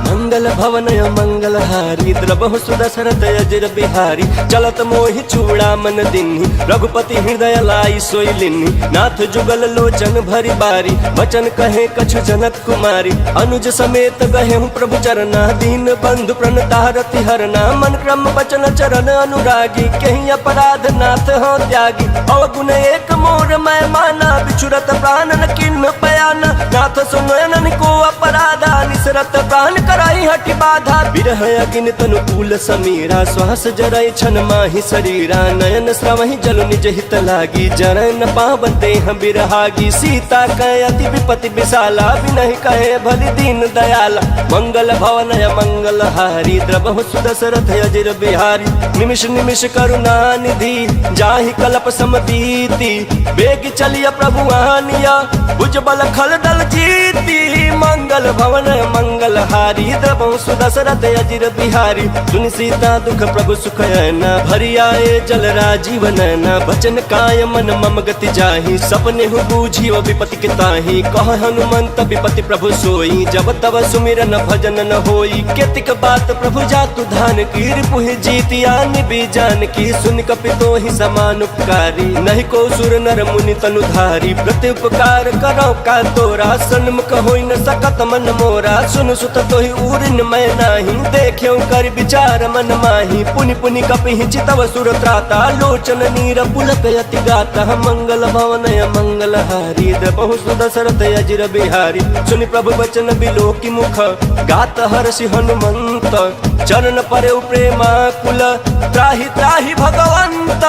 मंगल भवन मंगल हारी, द्रबहु सुदशरथ अजिर बिहारी। चलत मोहि चूड़ा मन दिन्हि, रघुपति हृदय लाई सोई लिन्हि। नाथ जुगल लोचन भरी बारी, वचन कहे कछु जनक कुमारी। अनुज समेत गहे प्रभु चरना, दीन बंधु प्रणतारति हरना। मन क्रम वचन चरण अनुरागी, कहीं अपराध नाथ हो त्यागी। अवगुण एक मोर मैं माना, बिछुरत प्राण न किन्ह पयाना। नाथ सुनयन को अपराधा, निसरत प्राण कराई हटि बाधा। बिरह अग्नि तनु कूल समीरा, श्वास जरय छन माहि शरीरा। नयन श्रवहि जल निज हित लागी, जरय न पावन देह बिरहागी। सीता कह अति विपति विशाला, बिनहि कहे भली दीन दयाला। मंगल भवन मंगल हारी, द्रबहु सुदशरथ अजिर बिहारी। निमिष निमिष करुणा निधि, जाहि कल्प समबीति। बेग चलिय प्रभु आनिया, भुजबल खल दल जीती। मंगल भवन मंगल हारी, द्रबहु सुदशरथ अजिर बिहारी। सुनि सीता दुख प्रभु सुख ऐना, भरी आए जल राजीव नैना। बचन काय मन मम गति जाहि, सपने हु बूझी विपति के ताहि। कह हनुमंत विपति प्रभु सोई, जब तब सुमिरन भजन न होई। केतिक बात प्रभु जातु धान की, रिपुहि जीतिया निबि जान की। सुन कपि तोहि समान उपकारी, नहीं को सुर नर मुनि तनुधारी। प्रति उपकार करो का तोरा, सन्मुख होई न सकत मन मोरा। सुन सुत तोहि उरिन मैं नाही, देख्यो कर विचार मन माही। पुनि पुनि कपि चितव सुर त्राता, लोचन नीर पुलक यति गाता। मंगल भवन मंगल हारी, द्रबहु सुदशरथ अजिर बिहारी। सुनि प्रभु वचन बिलोकि मुख, गात हर्षि हनुमंत। चरण परे प्रेमा कुल, त्राहि त्राहि भगवंत।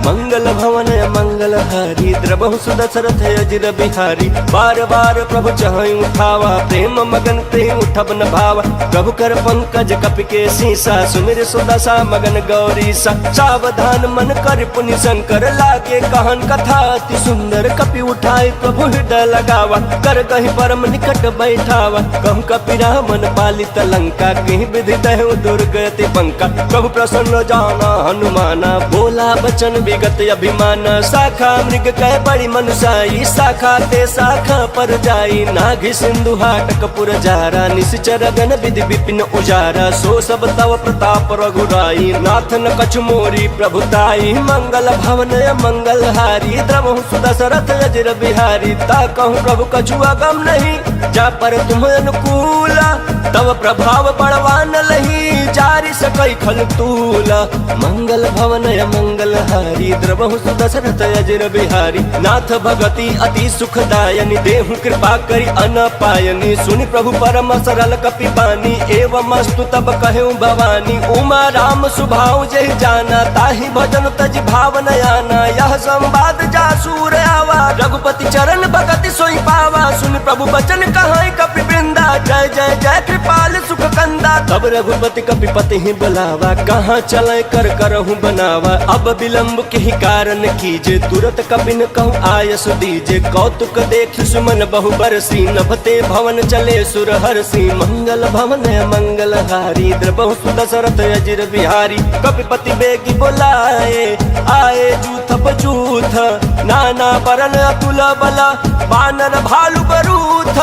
मंगल भवन मंगल हारी, द्रबहु सुदशरथ अजिर बिहारी। बार बार प्रभु चहई उठावा, प्रेम मगन ते उठब न भावा। प्रभु कर पंकज कपि के सीसा, सुमिर सुदशा मगन गौरीसा। सावधान मन कर पुनि शंकर, लागे कहन कथा अति सुंदर। कपि उठाई प्रभु हृदय लगावा, कर कहीं परम निकट बैठावा। कहूँ कपि रामन पालित लंका, कहीं विधि दहु दुर्गति पंका। प्रभु प्रसन्न जाना हनुमाना, बोला बचन विगत अभिमाना। शाखा मृग कह बड़ी मनुषाई, शाखा ते शाखा पर जाई। नाघि सिंधु हाटक पुर जारा, निश्चर गण विधि विपिन उजारा। सो सब तव प्रताप रघुराई, नाथ न कछु मोरी प्रभुताई। मंगल भवन मंगल हारी, द्रबहु सुदशरथ अजिर बिहारी। ता कहूँ प्रभु कछु अगम नहीं, जा पर तुम अनुकूला। तव प्रभाव बड़वान लही, जारि सकई खल तूला। मंगल भवन मंगल हारी, द्रबहु सुदशरथ अजिर बिहारी। नाथ भगति अति सुखदायनि, देहु कृपा करि अनपायनि। सुनि प्रभु परम सरल कपि बानी, एवं अस्तु तब कहूँ भवानी। उमा राम सुभाव जहि जाना, ताहि भजन तज भाव न आना। यह संवाद जासूर आवा, रघुपति चरण भगति सोई पावा। सुनि प्रभु बचन कहाई कपि वृंदा, जय जय जय कृपाल सुख कंदा। तब अब रघुपति कपिपति ही बुलावा, कहाँ चले कर करहूँ बनावा। अब विलम्ब के ही कारण कीजे, तुरत कपिन कहूँ आयस दीजे। कौतुक देख सुमन बहु बरसी, नभते भवन चले सुर हरसी। मंगल भवन मंगल हारी, द्रबहु सुदशरथ अजिर बिहारी। कपिपति बेगी बोलाए, आए जूथ बजूथ, नाना बरन अतुल बला, बानर भालु बरूथ।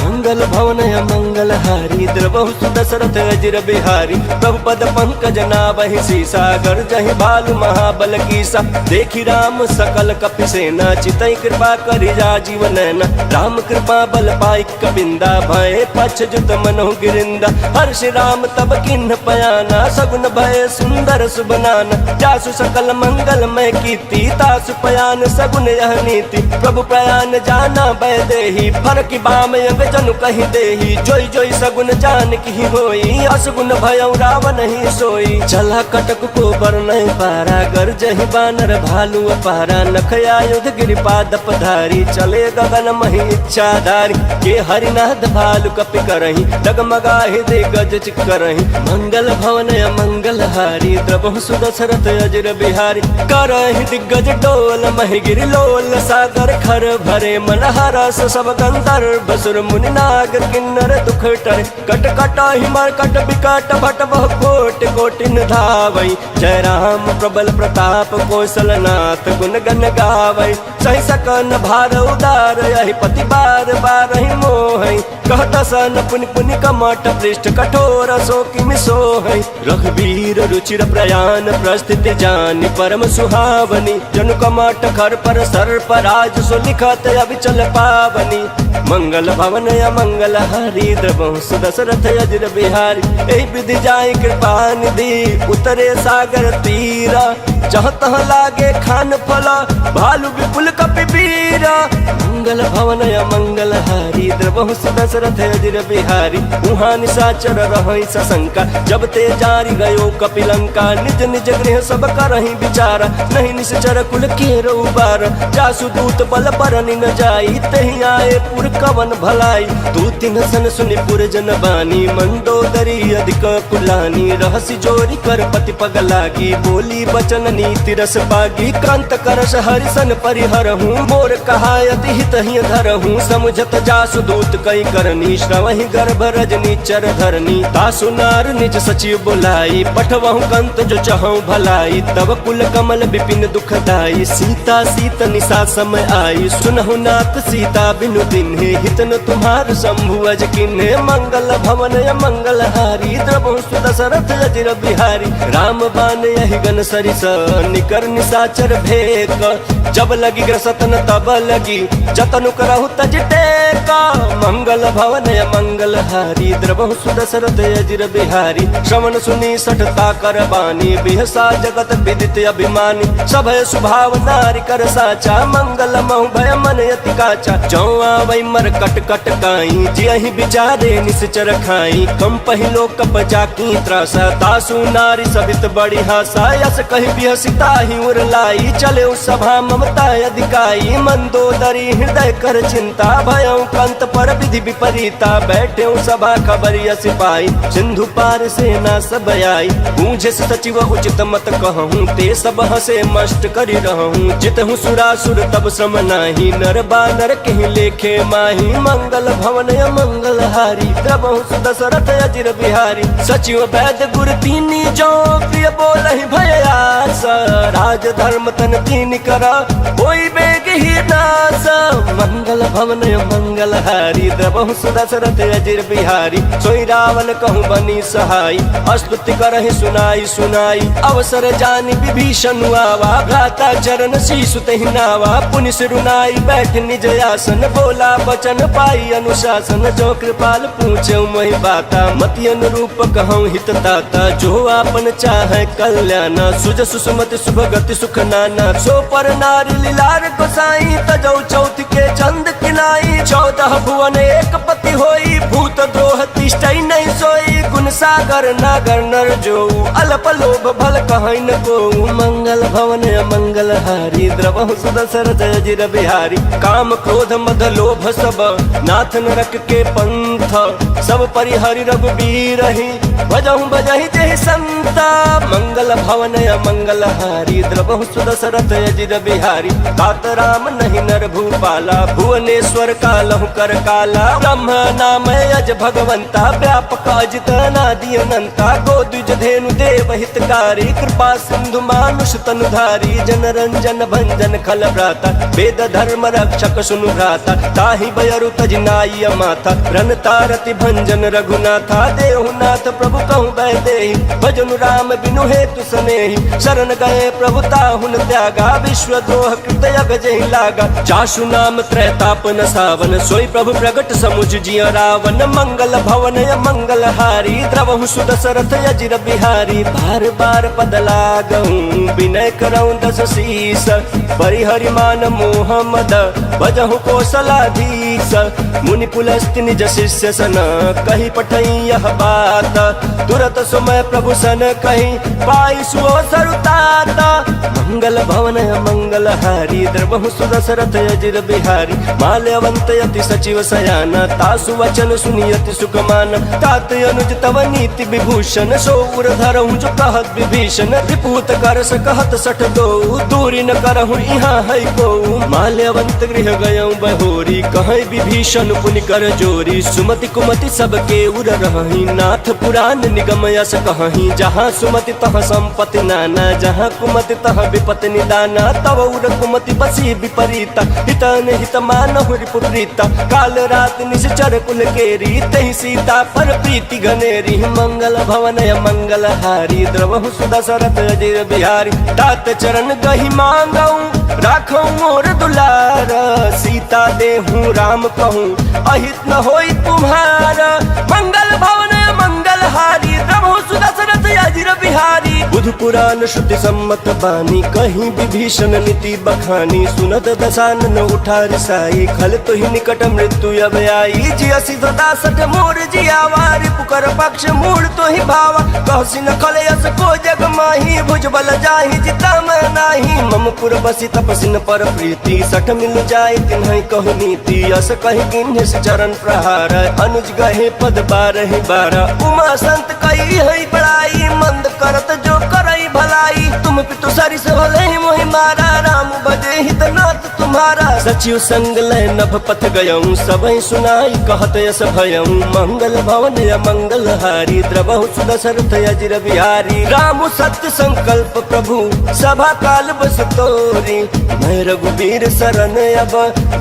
मंगल भवन मंगल हारी, द्रबहु सुदशरथ अजिर बिहारी। प्रभु पद पंकज नावहि सीसा, गर्जहि भालु महाबल कीसा। देखी राम सकल कपि सेना, चितई कृपा करि राजीव नैना। राम कृपा बल पाई कबिंदा, भय पछ जुत मनहु गिरिंदा। हर्ष राम तब किन्ह पयाना, सगुन भय सुंदर सुबनाना। जासु सकल मंगल मैं कीर्ति, तासु पयान सगुन यह नीति। प्रभु प्रयान जाना भय देहि, फरकि बाम अंग जनु कहि देहि। जोई जोई सगुन जान की होई, असगुन भयउ रावण ही सोई। चला कटक को बरनहि पारा, गर्जहि बानर भालु अपारा। नख आयुध गिरिपाद पधारी, चले गगन महि इच्छाधारी। के हरिनाथ भालु कपि करहि, डगमगाहि दिग्गज चिक्करहि। मंगल भवन मंगल हारी, द्रबहु सुदशरथ अजिर बिहारी। करहि दिग्गज डोल महि गिरि लोल, सागर खर भरे मन हरस। सब गंधर्व सुर मुनि नाग किन्नर दुख टरे। कट कट हिमर कट विकट भट बहु कोट कोटिन धावई। जय राम प्रबल प्रताप कौशलनाथ, गुण गण गावई। सही सकन भार उदार, यही पति बार बार ही मोहई। कहत सन पुनि पुनि कमट पृष्ठ, कठोर सो किमि सोहई। रघुवीर रुचिर प्रयाण, प्रस्थिति जानि परम सुहावनी। जनु कमट खर पर सर्प राज, सो लिखत अविचल पावनी। मंगल भवन मंगल हारी, द्रबहु सुदशरथ अजिर बिहारी। एहि विधि जाई कृपा निधि, उतरे सागर तीरा। जहाँ तहाँ लागे खान फला, भालु विपुल कपि बीरा। मंगल भवन मंगल हारी, द्रबहु सुदशरथ अजिर बिहारी। उहाँ निशाचर रहै सशंका, जब ते जारी गयो कपिलंका। निज निज गृह सब करहि विचारा, नहीं निश्चर कुल केरो उबार। जासु दूत बल बरनि न जाई, तेहि आए पुर कवन भलाई। तू तिन सन सुनि पुर जन बानी, मंदोदरी अधिक कुलानी। रहसि जोरी कर पति पग लागी, बोली बचन नीति रस पागी। कांत करस हरिसन परिहरहूँ, मोर कहायति हित ही धरहूँ। समुझत जासु दूत कई करनी, श्रवहि गर्भ रजनी चर धरनी। तासु नार निज सचिव बुलाई, पठवहु कंत जो चहु भलाई। तब कुल कमल विपिन दुखदाई, सीता सीत निशा समय आई। सुनहु नाथ सीता बिनु तिन्हे, हित न तुम्हार शंभु अज किन्हे। मंगल भवन मंगल हारी, द्रबहु सुदशरथ अजिर बिहारी। राम बान यहि गन सरिस, निकर निशाचर भेक। जब लगी ग्रसतन तब लगी, जतनु करहु तज टेका। मंगल भवन मंगल हारी, द्रबहु सुदशरथ अजिर बिहारी। श्रवण सुनी सठता कर बानी, बिहसा जगत विदित अभिमानी। सभय स्वभाव नारी कर साचा, मंगल महु भय मन यति काचा। जौ आवै मर कट कट काई, जियहि विचारे निश्चर खाई। कम पहिलो कप जाकी त्रासा, तासु नारी सबित बड़ी हासा। यस कहि बिहसिता ही उर लाई, चले सभा ममता अधिकाई। मंदोदरी हृदय कर चिंता, भयउ कंत पर विधि विपरीता। बैठे सभा खबरिया सिपाही, सिंधु पार सेना सब आई। पूछे सचिव उचित मत कहूँ, ते सब हसे मस्ट करि रहूँ। जितहु सुरासुर तब श्रम नाही, नर बानर कहि लेखे माही। मंगल भवन मंगल हारी, द्रबहु सुदशरथ अजिर बिहारी। सचिव वैद्य गुर तीनी, जो प्रिय बोलहि भय आस। राज धर्म तन तीन करा, कोई बेग ही नास। मंगल भवन मंगल हारी, द्रबहु सुदशरथ अजिर बिहारी। सोई रावण कहूँ बनी सहाई, स्तुति करहि सुनाई सुनाई। अवसर जानि विभीषण आवा, भ्राता चरण शीशु तेहि नावा। पुनि सिरुनाई बैठ निज आसन, बोला बचन पाई अनुशासन। जो कृपाल पूछे मोहि बाता, मति अनुरूप कहूँ हित दाता। जो आपन चाहे कल्याणा, सुज सुसुमति शुभ गति सुख नाना। सो पर नारी लीलार गोसाई, तजौ चौथ के चंद किनाई। 14 भुवन एक पति होई, भूत द्रोह तिष्ठई नहीं सोई। गुण सागर नागर नर जो, अल्प लोभ भल कहै न को। मंगल भवन मंगल हारी, द्रबहु सुदशरथ अजिर बिहारी। काम क्रोध मद लोभ सब, नाथ नरक के पंथ। सब परिहरि रघुबीर ही, भजहु बजहि जहि संता मंगल भवन मंगल हारी द्रवहु सुदशरथ अजिर बिहारी तात राम नहीं नर भूपाला भुवनेश्वर कालहु कर काला ब्रह्म नाम अज भगवंता व्यापक अजित अनादि अनंता गोद्विज धेनु देव हितकारी कृपा सिंधु मानुष तनुधारी जन रंजन भंजन खल भ्राता वेद धर्म रक्षक सुनु भ्राता ताहि बयरु तजनाई माथा रन तारति भंजन रघुनाथा देहुनाथ प्रभु कहु बैदेहि भजनु राम बिनु हेतु सनेहि शरण गए प्रभु ताहुन त्यागा विश्व द्रोह कृत अगजहि लागा जासु नाम त्रैतापन सावन सोई प्रभु प्रगट समुझ जिय रावण मंगल भवन मंगल हारी द्रवहु सुदशरथ अजिर बिहारी बार बार पद लागहु विनय करऊं दस शीस परिहरि मान मोह मद भजहु कौशलाधीश मुनि पुलस्त्य निज शिष्य सन कही पठई यह बात तुरत समय प्रभु सन कही पाई सुओ सरुताता मंगल भवन मंगल हारी द्रवहु सुदशरथ अजिर बिहारी माल्यवंत यति सचिव सयाना तासु वचन सुनियति सुखमान तात अनुज तव नीति विभूषण सौर धरहु जो कहत विभीषण त्रिपुत कर सकहत सठ दो दूरी न करहु यहाँ है को माल्यवंत गृह गयऊँ बहोरी कहे विभीषण पुनि कर जोरी सुमति कुमति सबके उर रही नाथ पुराण निगम यस कहीं जहाँ सुमति तह संपत्ति नाना जहाँ कुमति तह विपत्ति निदाना तव उर कुमति बसी विपरीता हितन हित मानहु रिपुप्रीता काल रात निश्चर कुल केरी तहि सीता पर प्रीति घनेरी मंगल भवन मंगल हारी द्रवहु सुदशरथ अजिर बिहारी तात चरण गहि मांगऊं राखऊं मोर दुलार सीता देहूं राम कहूं अहित न होई तुम्हारा मंगल भवन मंगल हारी द्रवहु सुदशरथ अजिर बिहारी बुध पुराण श्रुति सम्मत बानी कहीं विभीषण नीति बखानी सुनत दशानन उठा रिसाई खल तो ही निकट मृत्यु अब आई जियसि सदा सठ मोर जियावारी पुकर पक्ष मूल तो ही भावा कहसी न खल यस को जग माही भुज बल जाहि जिता मैं नाही मम पुर बसी तपसिन पर प्रीति सठ मिल जाय तिन्हि कहु नीति यस कहि किन्हि चरण प्रहार अनुज गहे पद बारहि बारह उमा संत कई है बड़ाई मंद करत जो करई भलाई तुम पितु सरिस भले मोहि मारा राम बजे हित नाथ तुम्हारा सचिव संग लय नभ पथ गयऊं सबहि सुनाई कहत यस भयऊं मंगल भवन मंगल हारी द्रवहु सुदशरथ अजिर बिहारी राम सत्य संकल्प प्रभु सभा काल बस तोरी मैं रघुबीर शरण अब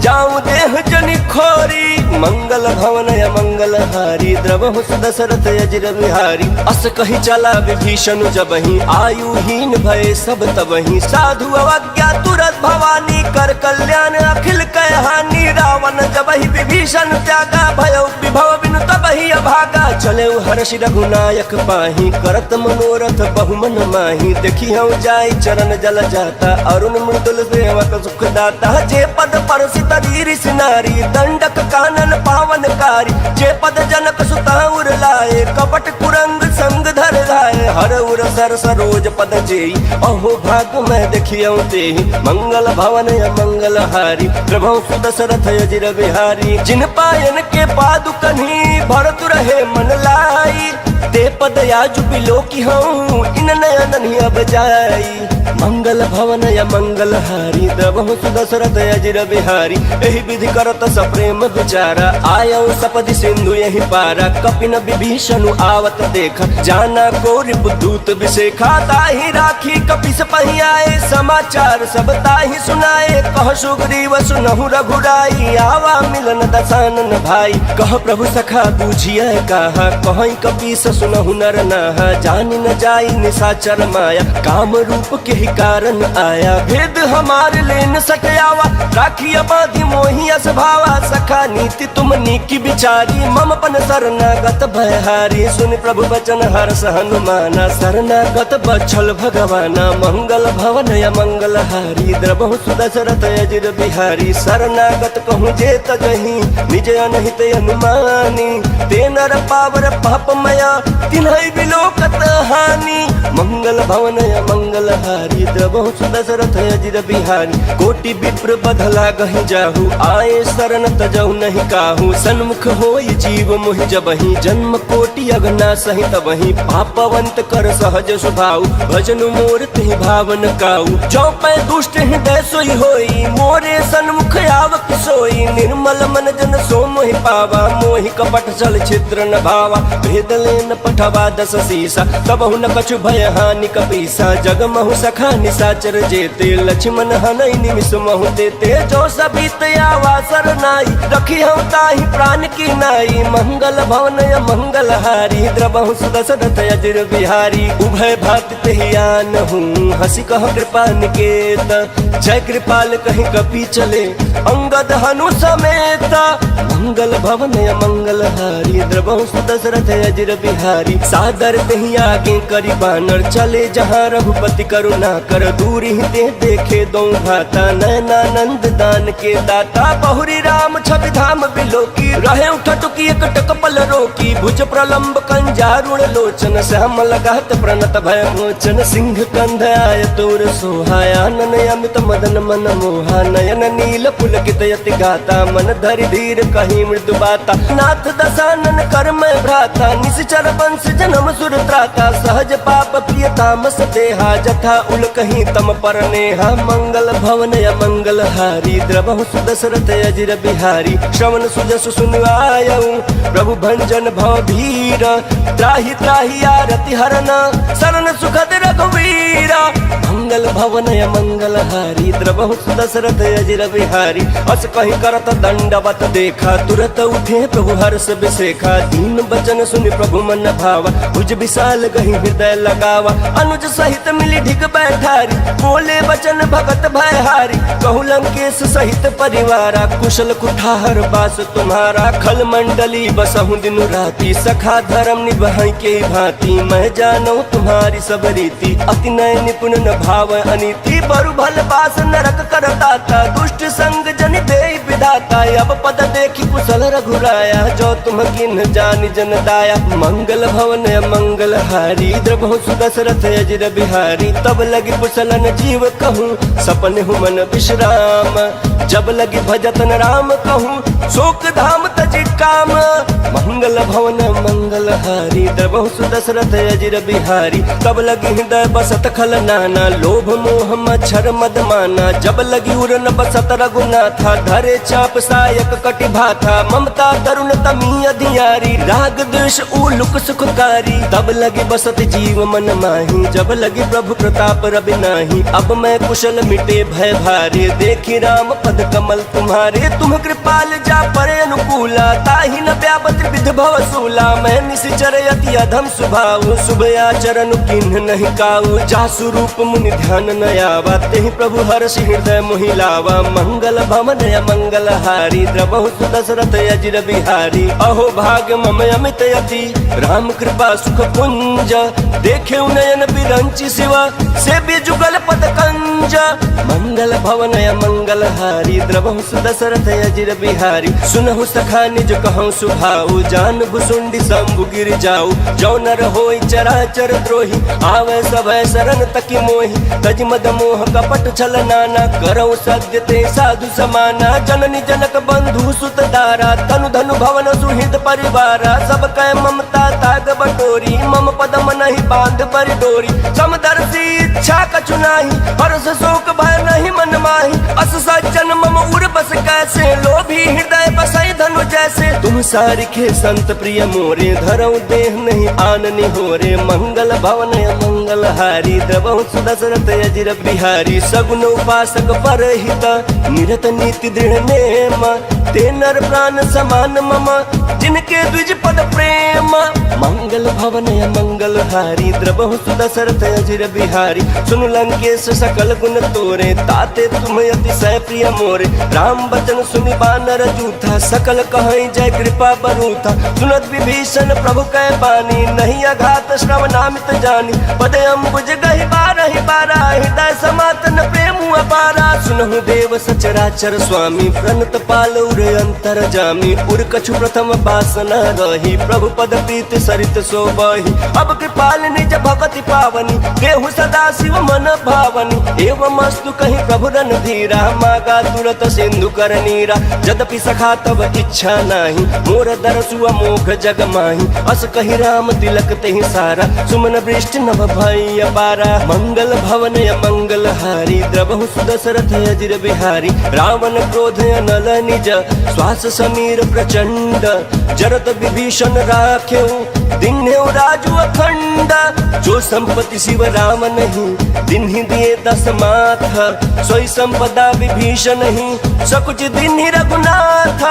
जाऊं देह जनि खोरी मंगल भवन मंगल हारी द्रवहु सुदशरथ अजिर बिहारी अस कही चला विभीषण जबहि आयुहीन भय सब तबहि साधु अवज्ञा तुरत भवानी कर कल्याण अखिल कह हानि रावण जबहि विभीषण त्यागा भय विभव बिनु तबहि अभागा चले हर्षि रघुनायक पाही करत मनोरथ बहुमन माही देखी हम जाय चरण जल जाता अरुण मृदुल सेवक सुख दाता जे पद परसि तरीरि सिनारी दंडक कानन पावनकारी जे पद जनक सुता उर लाए कपट कुरंग संग धर लाए हर उर सर सरोज पद जेई अहो भाग मैं देखियौ तेहि मंगल भवन मंगल हारी प्रभु सुदशरथ अजिर बिहारी जिन पायन के पादुकन्ही भरत रहे मन लाई ते पद याजु बिलो की हूँ इन नयन अब जाई मंगल भवन मंगल हारी द्रवहु सुदशरथ अजिर बिहारी एहि विधि करत सप्रेम विचारा आयौ सपदि सिंधु यहि पारा कपिन विभीषण आवत देख जाना को रिपुदूत विशेखा ताहि राखी कपिस पहि आए समाचार सब ताहि सुनाए कह सुग्रीव सुनहु रघुराई आवा मिलन दशानन भाई कह प्रभु सखा बूझिए कहा कहीं कपीस सुनहु नर नाहा जानि न जाई निशाचर माया काम रूप के ही कारण आया भेद हमारे लेन सकयावा राखिया बाधी मोहि अस भावा सखा नीति तुम नीकी बिचारी मम पन शरणागत भयहारी सुन प्रभु वचन हर्ष हनुमाना शरणागत बछल भगवाना मंगल भवन मंगल हारी द्रवहु सुदशरथ अजिर बिहारी शरणागत कहूँ जे तजहि निज अनहित अनुमानी ते नर पावर पापमया तिन्हि बिलोकत हानि मंगल भवन मंगल हारी द्रवहु सुदशरथ अजिर बिहारी। कोटि विप्र बधला गहि जाहु आए शरण तजहु नहीं काहू। सन्मुख होई जीव मोहि जबहि जन्म कोटि अगना सहि तबहि। पापवंत कर सहज स्वभाव भजनु मोर तिहि भावन काऊ। चौपै दुष्ट हृदय सोई होई मोरे सन्मुख आवक सोई। निर्मल मन जन सो मोहि पावा मोहि कपट छल छिद्र न भावा। भेद लेन पठवा दस सीसा तबहु न कछु भय हानि कपीसा। जगमहु सखा निसाचर जेते लक्ष्मण हनई निमिष महु देते। जो सबीत आवा सरनाई रखी हम ताहि प्राण की नाई। मंगल भवन मंगल हारी द्रवहु सुदशरथ अजिर बिहारी। उभय भांति तेहि आनहु हंसी कह कृपा निकेत। जय कृपाल कहि कपि चले अंगद हनु समेत। मंगल भवन मंगल हारी द्रवहु सुदशरथ अजिर बिहारी। सादर तेहि आगे करि बानर चले जहाँ रघुपति करुणा कर। दूरी ते देखे दो भाता नयनानंद दान के दाता। बहुरी राम छवि धाम बिलोकी रहे उठटुकी एक टकपल रोकी। भुज प्रलंब कंजारुण लोचन श्याम लगात प्रणत भय मोचन। सिंह कंध आय तोर सोहाया नन अमित मदन मन मोहा। नयन नील पुलकित यति गाता मन धरि धीर कही मृदु बाता। नाथ दशानन कर मैं भ्राता निश्चर वंश जन्म सुर त्राता। सहज पाप प्रिय तामस देहा जथा उल कहीं तम पर नेहा। मंगल भवन मंगल हारी द्रवहु सुदशरथ अजिर बिहारी। श्रवण सुजस सुन आयऊ प्रभु भंजन भव भीर। त्राहि त्राहि आरति हरन शरण सुखद रघुवीरा। मंगल भवन मंगल हारी द्रवहु सुदशरथ अजिर बिहारी। अस कहीं करत दंडवत देखा तुरत उठे प्रभु हर्ष बिसेखा। दीन बचन सुनि प्रभु मन भावा भुज विशाल गहि हृदय लगावा। अनुज सहित मिली ढिग बैठारी बोले वचन भगत भयहारी। कहु लंकेश सहित परिवारा कुशल कुठार बास तुम्हारा। खल मंडली बसहु दिन राति सखा धर्म निभाई के भांति। मैं जानू तुम्हारी सब रीति अति नय निपुण न भाव अनीति। बरु भल बास नरक करताता दुष्ट संग जन दे विधाता। अब पद देखी कुशल रघुराया जो तुम किन जानि जन दाया। मंगल भवन मंगल हारी द्रवहु सुदशरथ अजिर बिहारी। तब लगी कुशलन जीव कहूँ सपन हूँ मन विश्राम। जब लगी भजतन राम कहूँ शोक धाम तजि काम। मंगल भवन मंगल हारी द्रवहु सुदशरथ अजिर बिहारी। तब लगी हृदय बसत खल नाना लोभ मोह मच्छर मद माना। जब लगी उरन बसत रघुनाथा धरे चाप सायक कटि भाथा। ममता तरुण तमी अधियारी राग द्वेष उलुक सुखकारी। तब लगी बसत जीव मन माही जब लगी प्रभु प्रताप रवि नाही। अब मैं कुशल मिटे भय भारी देखी राम पद कमल तुम्हारे। तुम कृपाल जा परे अनुकूला ताहि न व्यापत विध भव सूला। मैं निश्चर यति अधम स्वभाव शुभ आचरण किन्ह नहीं काऊ। जा स्वरूप मुनि ध्यान न आवा तेहि प्रभु हर्ष हृदय मोहि लावा। मंगल भवन मंगल हारी द्रवहु सुदशरथ अजिर बिहारी। अहो भाग्य मम अमित यति राम कृपा सुख पुंज। देखे नयन बिरंचि शिवा से भी जुगल पद कंज। मंगल भवन मंगल हारी द्रवहु सुदशरथ अजिर बिहारी। सुनहु सखा निज कहूँ सुभाऊ जान भुसुंडी शंभु गिर जाऊ। जो नर होई चराचर द्रोही आवे सभय शरण तकी मोहि। तज मद मोह कपट छल नाना करऊ सद्य ते साधु समाना। जननी जनक बंधु सुत दारा तनु धनु भवन सुहृद परिवारा। सब कै ममता ताग बटोरी मम पदम नहीं बांध पर डोरी। समदर्शी इच्छा कछु नाही हर्ष शोक भय नहीं मन माही। अस सज्जन मम उर बस कैसे लोभी हृदय बसई धनु जैसे। तुम सारिखे संत प्रिय मोरे धरऊ देह नहीं आननी होरे। मंगल भवन मंगल हारी द्रवहु सुदशरथ अजिर बिहारी। सगुन उपासक परहित निरत नीति दृढ़ नेम। ते नर प्राण समान मम जिनके द्विज पद प्रेम। मंगल भवन मंगल हारी द्रवहु सुदशरथ अजिर बिहारी। सुन लंकेश सकल गुण तोरे ताते तुम अतिशय प्रिय मोरे। राम बचन सुनि बानर जूथा सकल कहीं जय कृपा बरूथा। सुनत विभीषण प्रभु कै बानी नहीं अघात श्रवणामित जानी। पद अम्बुज गहि बार नाही बारा, हृदय समातन प्रेम अपारा। सुनहु देव सचराचर स्वामी, प्रणत पाल उर अंतर जामी। उर कछु प्रथम वासना रही, प्रभु पद प्रीत सरित सोबही। अब कृपाल निज भगति पावनी, देहु सदा शिव मन भावनी। एवं अस्तु कहीं प्रभु रन धीरा, मागा तुरत सिंधु कर नीरा। यद्यपि सखा तब इच्छा नाही, मोर दरसु अमोघ जग माही। अस कही राम तिलक तेहि सारा, सुमन वृष्टि नभ भई अपारा। मंगल भवन मंगल हारी, द्रवहु सुदशरथ अजिर बिहारी। रावण क्रोध अनल निज, श्वास समीर प्रचंड। जरत विभीषण राखेउ, दिन्हेउ राजु अखंड। जो संपत्ति शिव राम नहीं, दिन्हि दिए दस माथ। सोई संपदा विभीषण नहीं, सकुच दिन्हि रघुनाथ।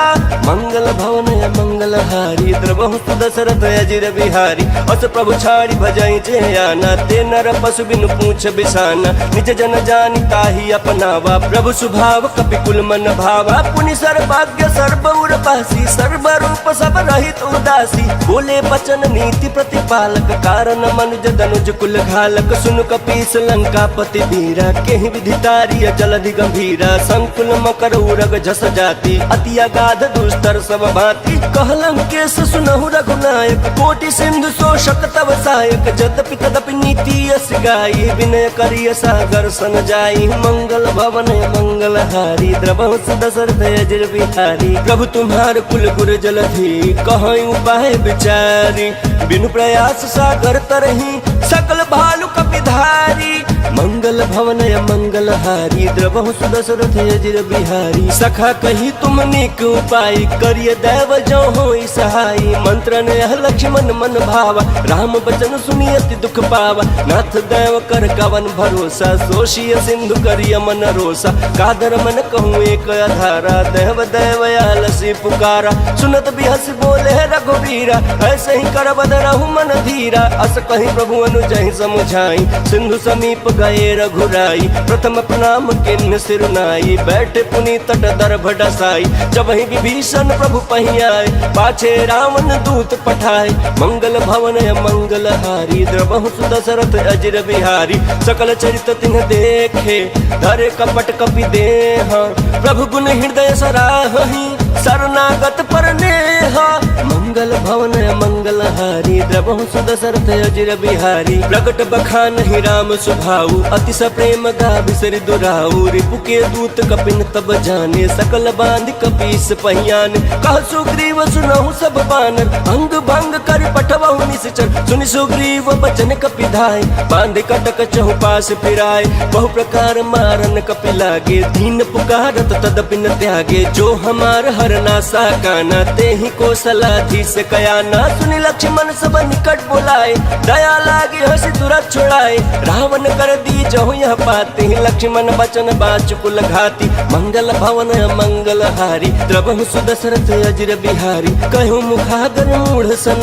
मंगल भवन मंगल हारी, द्रवहु सुदशरथ अजिर बिहारी। अस प्रभु छाड़ी भजई जे आना, ते नर पशु बिनु पूछ बिसाना। निज जन जानि ताहि अपनावा, प्रभु सुभाव कपिकुल मन भावा। पुनि सर्वज्ञ सर्व उर पासी, सर्व रूप सब रहित उदासी। बोले बचन नीति प्रतिपालक, कारण मनुज धनुज कुल घालक। सुन कपीस लंकापति वीरा, केहि विधितारिय जलधि गंभीरा। संकुल मकर उरग झस जाति, अति अगाध दुस्तर सब भांति। कहलंकेश सुनहु रघुनायक, कोटि सिंधु शोषक तव सहायक। यद्यपि तदपि नीति यस गाई, विनय करिय सागर सन जाई। मंगल भवन मंगल हारी, द्रवहु सुदशरथ अजिर बिहारी। प्रभु तुम्हार कुल गुर जलधि, कहई उपाय विचारी। बिनु प्रयास सागर तरही, सकल भालु कपिधारी। मंगल भवन मंगल हारी, द्रवहु सुदशरथ अजिर बिहारी। सखा कही तुम नीक उपाय, करिय दैव जो होई सहाई। मंत्र ने लक्ष्मण मन भावा, राम बचन सुनि अति दुख पावा। नाथ दैव कर कवन भरोसा, सोशिय सिंधु करिय मन रोसा। कादर मन कहूँ एक आधारा, देव दैव आलसी पुकारा। सुनत बिहस बोले रघुवीरा, ऐसे ही कर बद रहु मन धीरा। अस कहीं प्रभु अनुजहि समुझाई, सिंधु समीप गए रघुराई। प्रथम प्रणाम किन्न सिरुनाई, बैठे पुनि तट दर्भ डसाई। जब ही विभीषण प्रभु पही आए, पाछे रावण दूत पठाए। मंगल भवन मंगल हारी, द्रवहु सुदशरथ अजिर बिहारी। सकल चरित तिन्ह देखे, धरे कपट कपि देह। प्रभु गुण हृदय सराहहि, शरणागत पर नेह। मंगल भवन मंगल हारी, द्रवहु सुदशरथ अजिर बिहारी। प्रगट बखान ही राम सुभाऊ, अतिश प्रेम गा बिसरि दुराऊ। रिपु के दूत कपिन तब जाने, सकल बांध कपीस पहियान। कह सुग्रीव सुनहु सब बानर, अंग भंग कर पठवहु निश्चर। सुनि सुग्रीव बचन कपि धाय, बांध कटक चहुपास फिराय। बहु प्रकार मारन कपि लागे, दीन पुकारत तदपि न त्यागे। जो हमार हरना साकाना, तेहि कौशलाधीश कयाना। सुनि लक्ष्मण सब निकट बुलाए, दया लागे हंसी तुरत छुड़ाए। रावण कर दी जहु यह पाते, लक्ष्मण बचन बाचुकुल घाती। मंगल भवन मंगल हारी, द्रवहु सुदशरथ अजिर बिहारी। कहूँ मुखागर मूढ़ सन,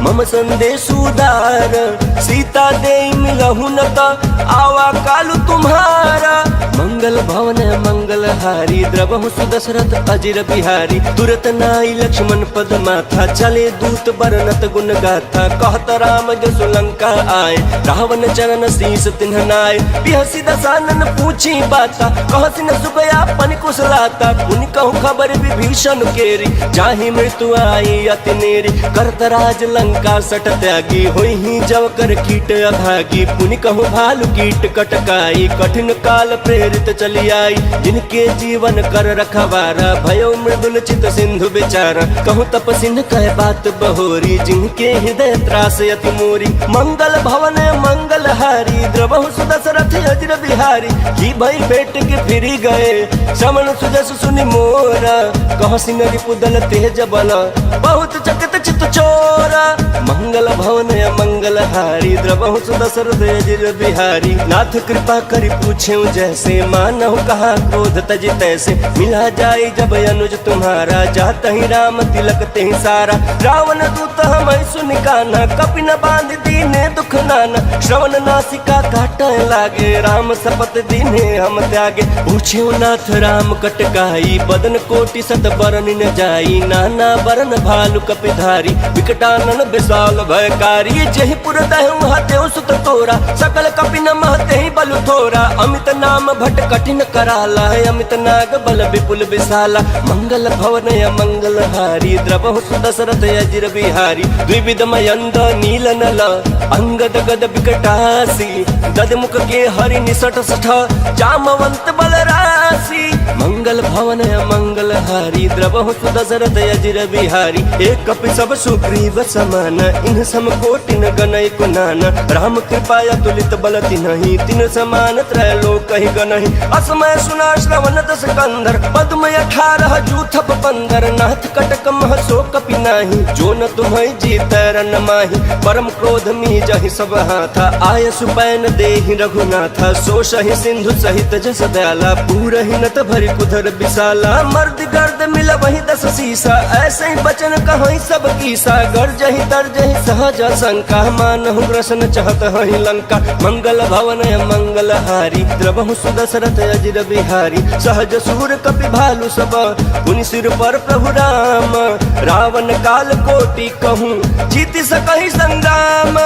मम संदेश उदार। सीता दे मिलहु न त, आवा कालु तुम्हारा। मंगल भवन मंगल हारी, द्रवहु सुदशरथ अजिर बिहारी। तुरत नाई लक्ष्मण पद माथा, चले दूत बरनत गुण गाथा। कहत राम जसु लंका आए, रावण चरण शीस तिन्ह नाय। बिहसी दसानन पूछी बाता, कहसी न सुगया पन कुशलाता। पुनि कहूँ खबर विभीषण केरी, जाहि मृत्यु आई अति नेरी। करत राज लंका सट त्यागी, होई ही जव कर कीट अभागी। पुनि कहूँ भालु कीट कटकाई, कठिन काल प्रेरित चली आई। जिनके जीवन कर रखवारा, भयो मृदुल चित सिंधु बेचारा। कहूँ तपसिन कह बात बहोरी, जिनके हृदय त्रास अति मोरी। मंगल भवन मंगल हारी, द्रवहु सुदशरथ अजिर बिहारी। की भई भेट के फिरी गए, श्रवण सुजस सुनि मोरा। कह सिंह रिपुदल तेज बल, बहुत चकित चित चोरा। मंगल भवन मंगल हारी, द्रवहु सुदशरथ अजिर बिहारी। नाथ कृपा करि पूछे जैसे, मानहु कहा क्रोध तज तैसे। मिला जाई जब अनुज तुम्हारा, जात ही राम तिलक तेहि सारा। रावण दूत हमै सुनि कान्हा, कपि न बांध दीने दुख नाना। श्रवण नासिका काटय लागे, राम शपथ दीने हम त्यागे। पूछे नाथ राम कटकाई, बदन कोटि सत बरन न जाई। नाना बरन भालु कपिधारी, विकटानन विशाल भयकारी। जहि पुर दहु हतेउ सुत तोरा, सकल कपि न महते ही बलु थोरा। अमित नाम भट कठिन कराला है, अमित नाग बल विपुल विशाला। मंगल भवन मंगल हारी, द्रवहु सुदशरथ अजिर बिहारी। द्विविध मयंद नील नल, अंगद गद विकटासी। ददमुख के हरि निसठ सठ, जामवंत बल राशि। मंगल भवन मंगल हारी, द्रवहु सुदशरथ अजिर बिहारी। एक कपि सब सुग्रीव समान, इन सम कोटि न गनय कुनाना। राम कृपा अतुलित बल तिन्हि, तिन समान त्रैलोक ही गनहि। असमय सुना श्रवण दस कंधर, पद्म 18 जूथ पंदर। नाथ कटक मह सो कपि नाही, जो न तुम्हें जीत रन माही। परम क्रोध मी जहि सब हाथा, आय सुपैन देहि रघुनाथा। सो सहि सिंधु सहित जस दयाला, पूरहि नत भरि कुधर विशाला। मर्द गर्द मिल वही 10 सीसा, ऐसे ही बचन कहीं सब कीसा। गर्जहि तर्जहि सहज शंका, मानहु ग्रसन चहत हहि लंका। मंगल भवन मंगल हारी, द्रवहु सुदशरथ अजिर बिहारी। सहज सूर कपि भालु सब, पुनि सिर पर प्रभु राम। रावण काल कोटि कहूँ, जीति सकहि संग्राम।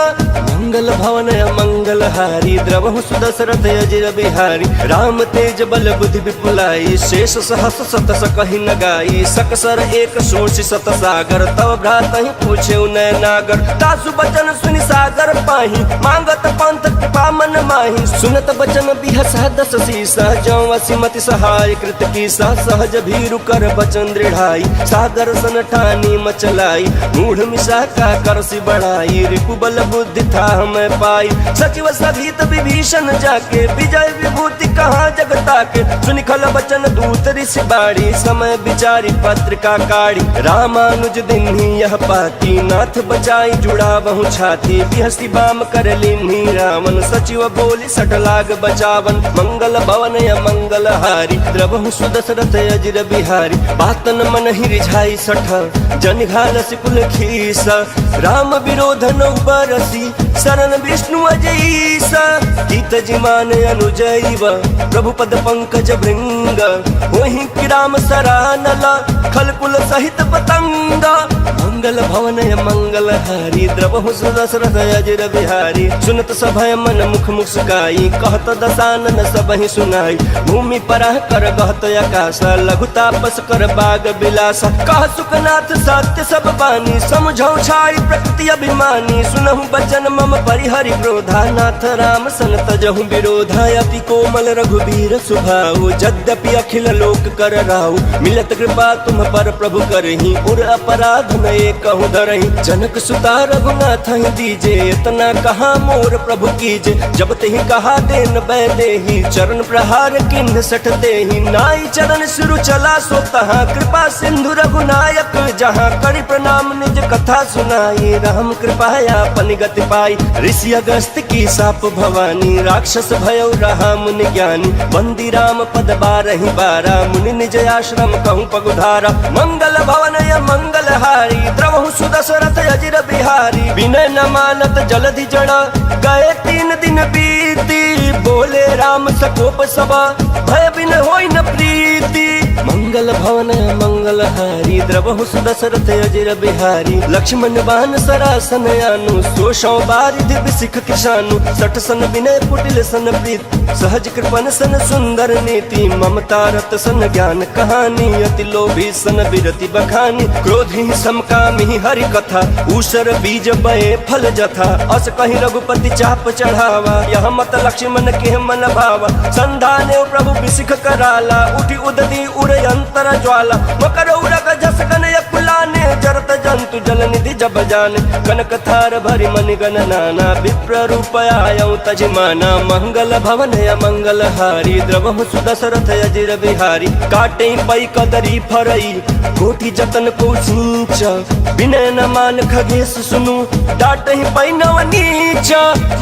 मंगल भवन मंगल हारी, द्रवहु सुदशरथ अजिर बिहारी। राम तेज बल बुद्धि विपुलाई, शेष सहस सत सकहि न गाई। सकसर एक सोषि सत सागर, तव भ्रातहि पूछे नय नागर। तासु बचन सुनि सागर पाही, मांगत पंथ कृपा मन माही। सुनत बचन बिहसा 10 सीसा, जौ असिमति सहाय कृत कीसा। सहज भीरु कर बचन दृढ़ाई, सागर सन ठानी मचलाई। मूढ़ मिशा का करसि बढ़ाई, रिपु बल बुद्धि था मैं पाई। सचिव सहित विभीषण जाके, विजय विभूति कहाँ जगता के। सुनि खल बचन दूत ऋषि बाड़ी, समय विचारी पत्रिका काढ़ी। रामानुज दिन्हि यह पाती, नाथ बचाई जुड़ा बहु छाती। बिहसी बाम कर लिन्हि रावण, सचिव बोली सठ लाग बचावन। मंगल भवन मंगल हारी, द्रवहु सुदशरथ अजिर बिहारी। बातन मन ही रिझाई सठ, जन घालसि कुल खीसा। राम विरोध नौ बरसी, शरण विष्णु अजईसा। गीत जिमान अनुजैव, प्रभु पद पंकज भृंग। वही कि राम सरानला, खल कुल सहित पतंग। मंगल भवन मंगल हारी, द्रवहु सुदशरथ अजिर बिहारी। सुनत सभय मन मुख मुस्काई, कहत दसानन सबहि सुनाई। भूमि परह कर गहत आकाशा, लघु तापस कर बाग बिलासा। कह सुखनाथ सत्य सब बानी, समझौ छाई प्रकृति अभिमानी। सुनहु बचन मम परिहरि क्रोधा, नाथ राम सन तजहु विरोधा। अति कोमल रघुबीर सुभाऊ, यद्यपि अखिल लोक कर राऊ। मिलत कृपा तुम पर प्रभु करहि, उर अपराध न एकहु धरहि। जनक सुता रघुनाथ ही दीजे, इतना कहा मोर प्रभु कीजे। जब तेहि कहा देन बैदेहि, चरण प्रहार किन्ह सठ देहि। नाई चरण सिरु चला सो तहाँ, कृपा सिंधु रघुनायक जहाँ। करि प्रणाम निज कथा सुनाई, राम कृपाया अपन गति पाई। ऋषि अगस्त की साप भवानी, राक्षस भयउ रहा मुनि ज्ञानी। बंदी राम पद 12 बारा, मुनि निज आश्रम कहूँ पगुधारा। मंगल भवन मंगल हारी, द्रवहु सुदशरथ अजिर बिहारी। विनय न मानत जलधि जड़ा, गए 3 दिन बीती। बोले राम सकोप सभा, भय बिन होई न प्रीति। मंगल भवन मंगल हारी, द्रवहु सुदशरथ अजिर बिहारी। लक्ष्मण बान सरासन आनु, सोषौ बारिधि विशिख कृशानु। सठ सन विनय कुटिल सन प्रीत, सहज कृपन सन सुंदर नीति। ममता रत सन ज्ञान कहानी, अति लोभी सन विरति बखानी। क्रोधी समकामी हरि कथा, ऊसर बीज बये फल जथा। अस कहि रघुपति चाप चढ़ावा, यह मत लक्ष्मण के मन भावा। संधाने प्रभु विशिख कराला, उठी उदती उर अंतर ज्वाला। मकर उरग जस गन यकुलाने, जरत जंतु जल निधि जब जाने। कनक थार भरि मनि गण नाना, विप्र रूप आयौ तजिमाना। मंगल भवन मंगल हारी, द्रवहु सुदशरथ अजिर बिहारी। काटे पै कदरी फरई, कोटि जतन को सींच। विनय न मान खगेश सुनु, डाटहि पै नव नीच।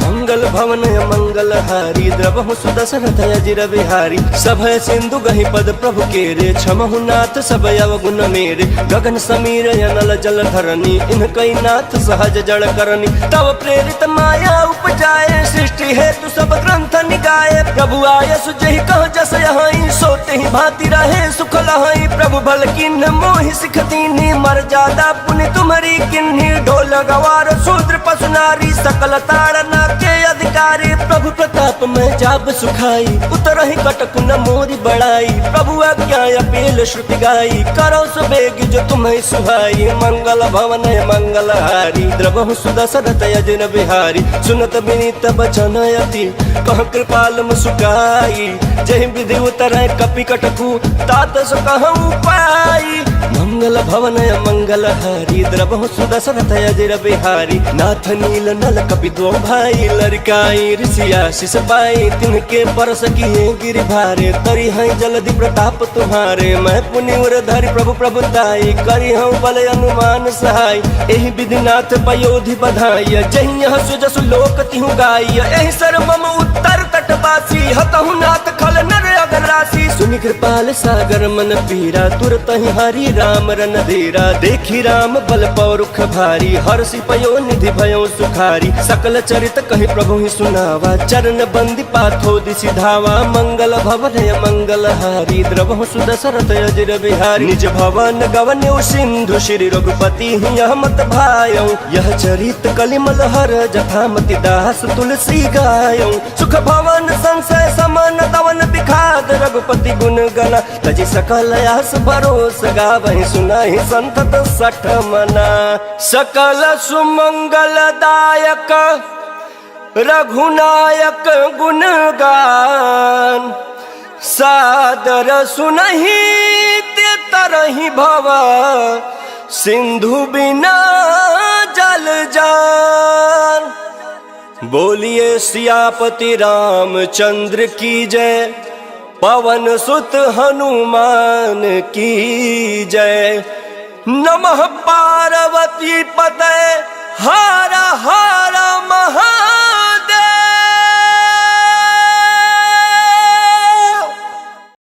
मंगल भवन मंगल हारी, द्रवहु सुदशरथ अजिर बिहारी। सभय सिंधु गहि पद प्रभु केरे, क्षमहु नाथ सब अवगुण मेरे। गगन समीर अनल जल धरनी, इनकई नाथ सहज जड़ करनी। तब प्रेरित माया उपजाए, सृष्टि हेतु सब ग्रंथ निगाए। प्रभु आय सुजहि कह जस यहीं, सोते ही भांति रहे सुख लहई। प्रभु भल किन्ह मोहि सिख दीन्हि, मर्यादा पुनि तुम्हारी किन्हि। ढोल गवार शूद्र पशु नारी, सकल ताड़ना के अधिकार। जयकारे प्रभु प्रताप में जाब सुखाई उतर ही कटक न मोरी बड़ाई प्रभु आज्ञा अपील श्रुति गाई करो सुबेग जो तुम्हें सुहाई मंगल भवन मंगल हारी द्रवहु सुदशरथ यजन बिहारी सुनत विनीत बचन अति कह कृपाल मुसुकाई जय विधि उतर कपि कटकु तात सो कहूँ पाई मंगल भवन मंगल हारी द्रवहु सुदशरथ यजन बिहारी नाथ नील नल कपि दो भाई लड़काई ऋषि आशीष पाई तिनके परस किए गिरि भारे तरी है जलधि प्रताप तुम्हारे मैं पुण्य धरि प्रभु प्रभुताई करी हूँ बल अनुमान सहाय एहि विधिनाथ पयोधि बधाई जहि यह सुजसु लोक तिहु गाई एहि सर मम उत्तर तटवासी हतहु नाथ खल नर अगर राशि सुनि कृपाल सागर मन पीरा तुरत ही हरि राम रन धीरा देखी राम बल पौरुख भारी हर्षि पयो निधि भयो सुखारी सकल चरित कहि प्रभु ही सुनावा चरण बंदी पाथो दिशि धावा मंगल भवन मंगल हारी द्रवहु सुदशरथ यजन बिहारी निज भवन गवन सिंधु श्री रघुपति यह मत भायौ यह चरित कलिमल हर जथामति दास तुलसी गायौ सुख भवन संशय समन दवन बिखाद रघुपति गुण गना तजि सकल आस भरोस गावहि सुनाहि संतत सठ मना सकल सुमंगल दायक रघुनायक गुण गान सादर सुनहि ते तरहि भव सिंधु बिना जल जान बोलिए सियापति रामचंद्र की जय पवन सुत हनुमान की जय नमः पार्वती पते हर हर महा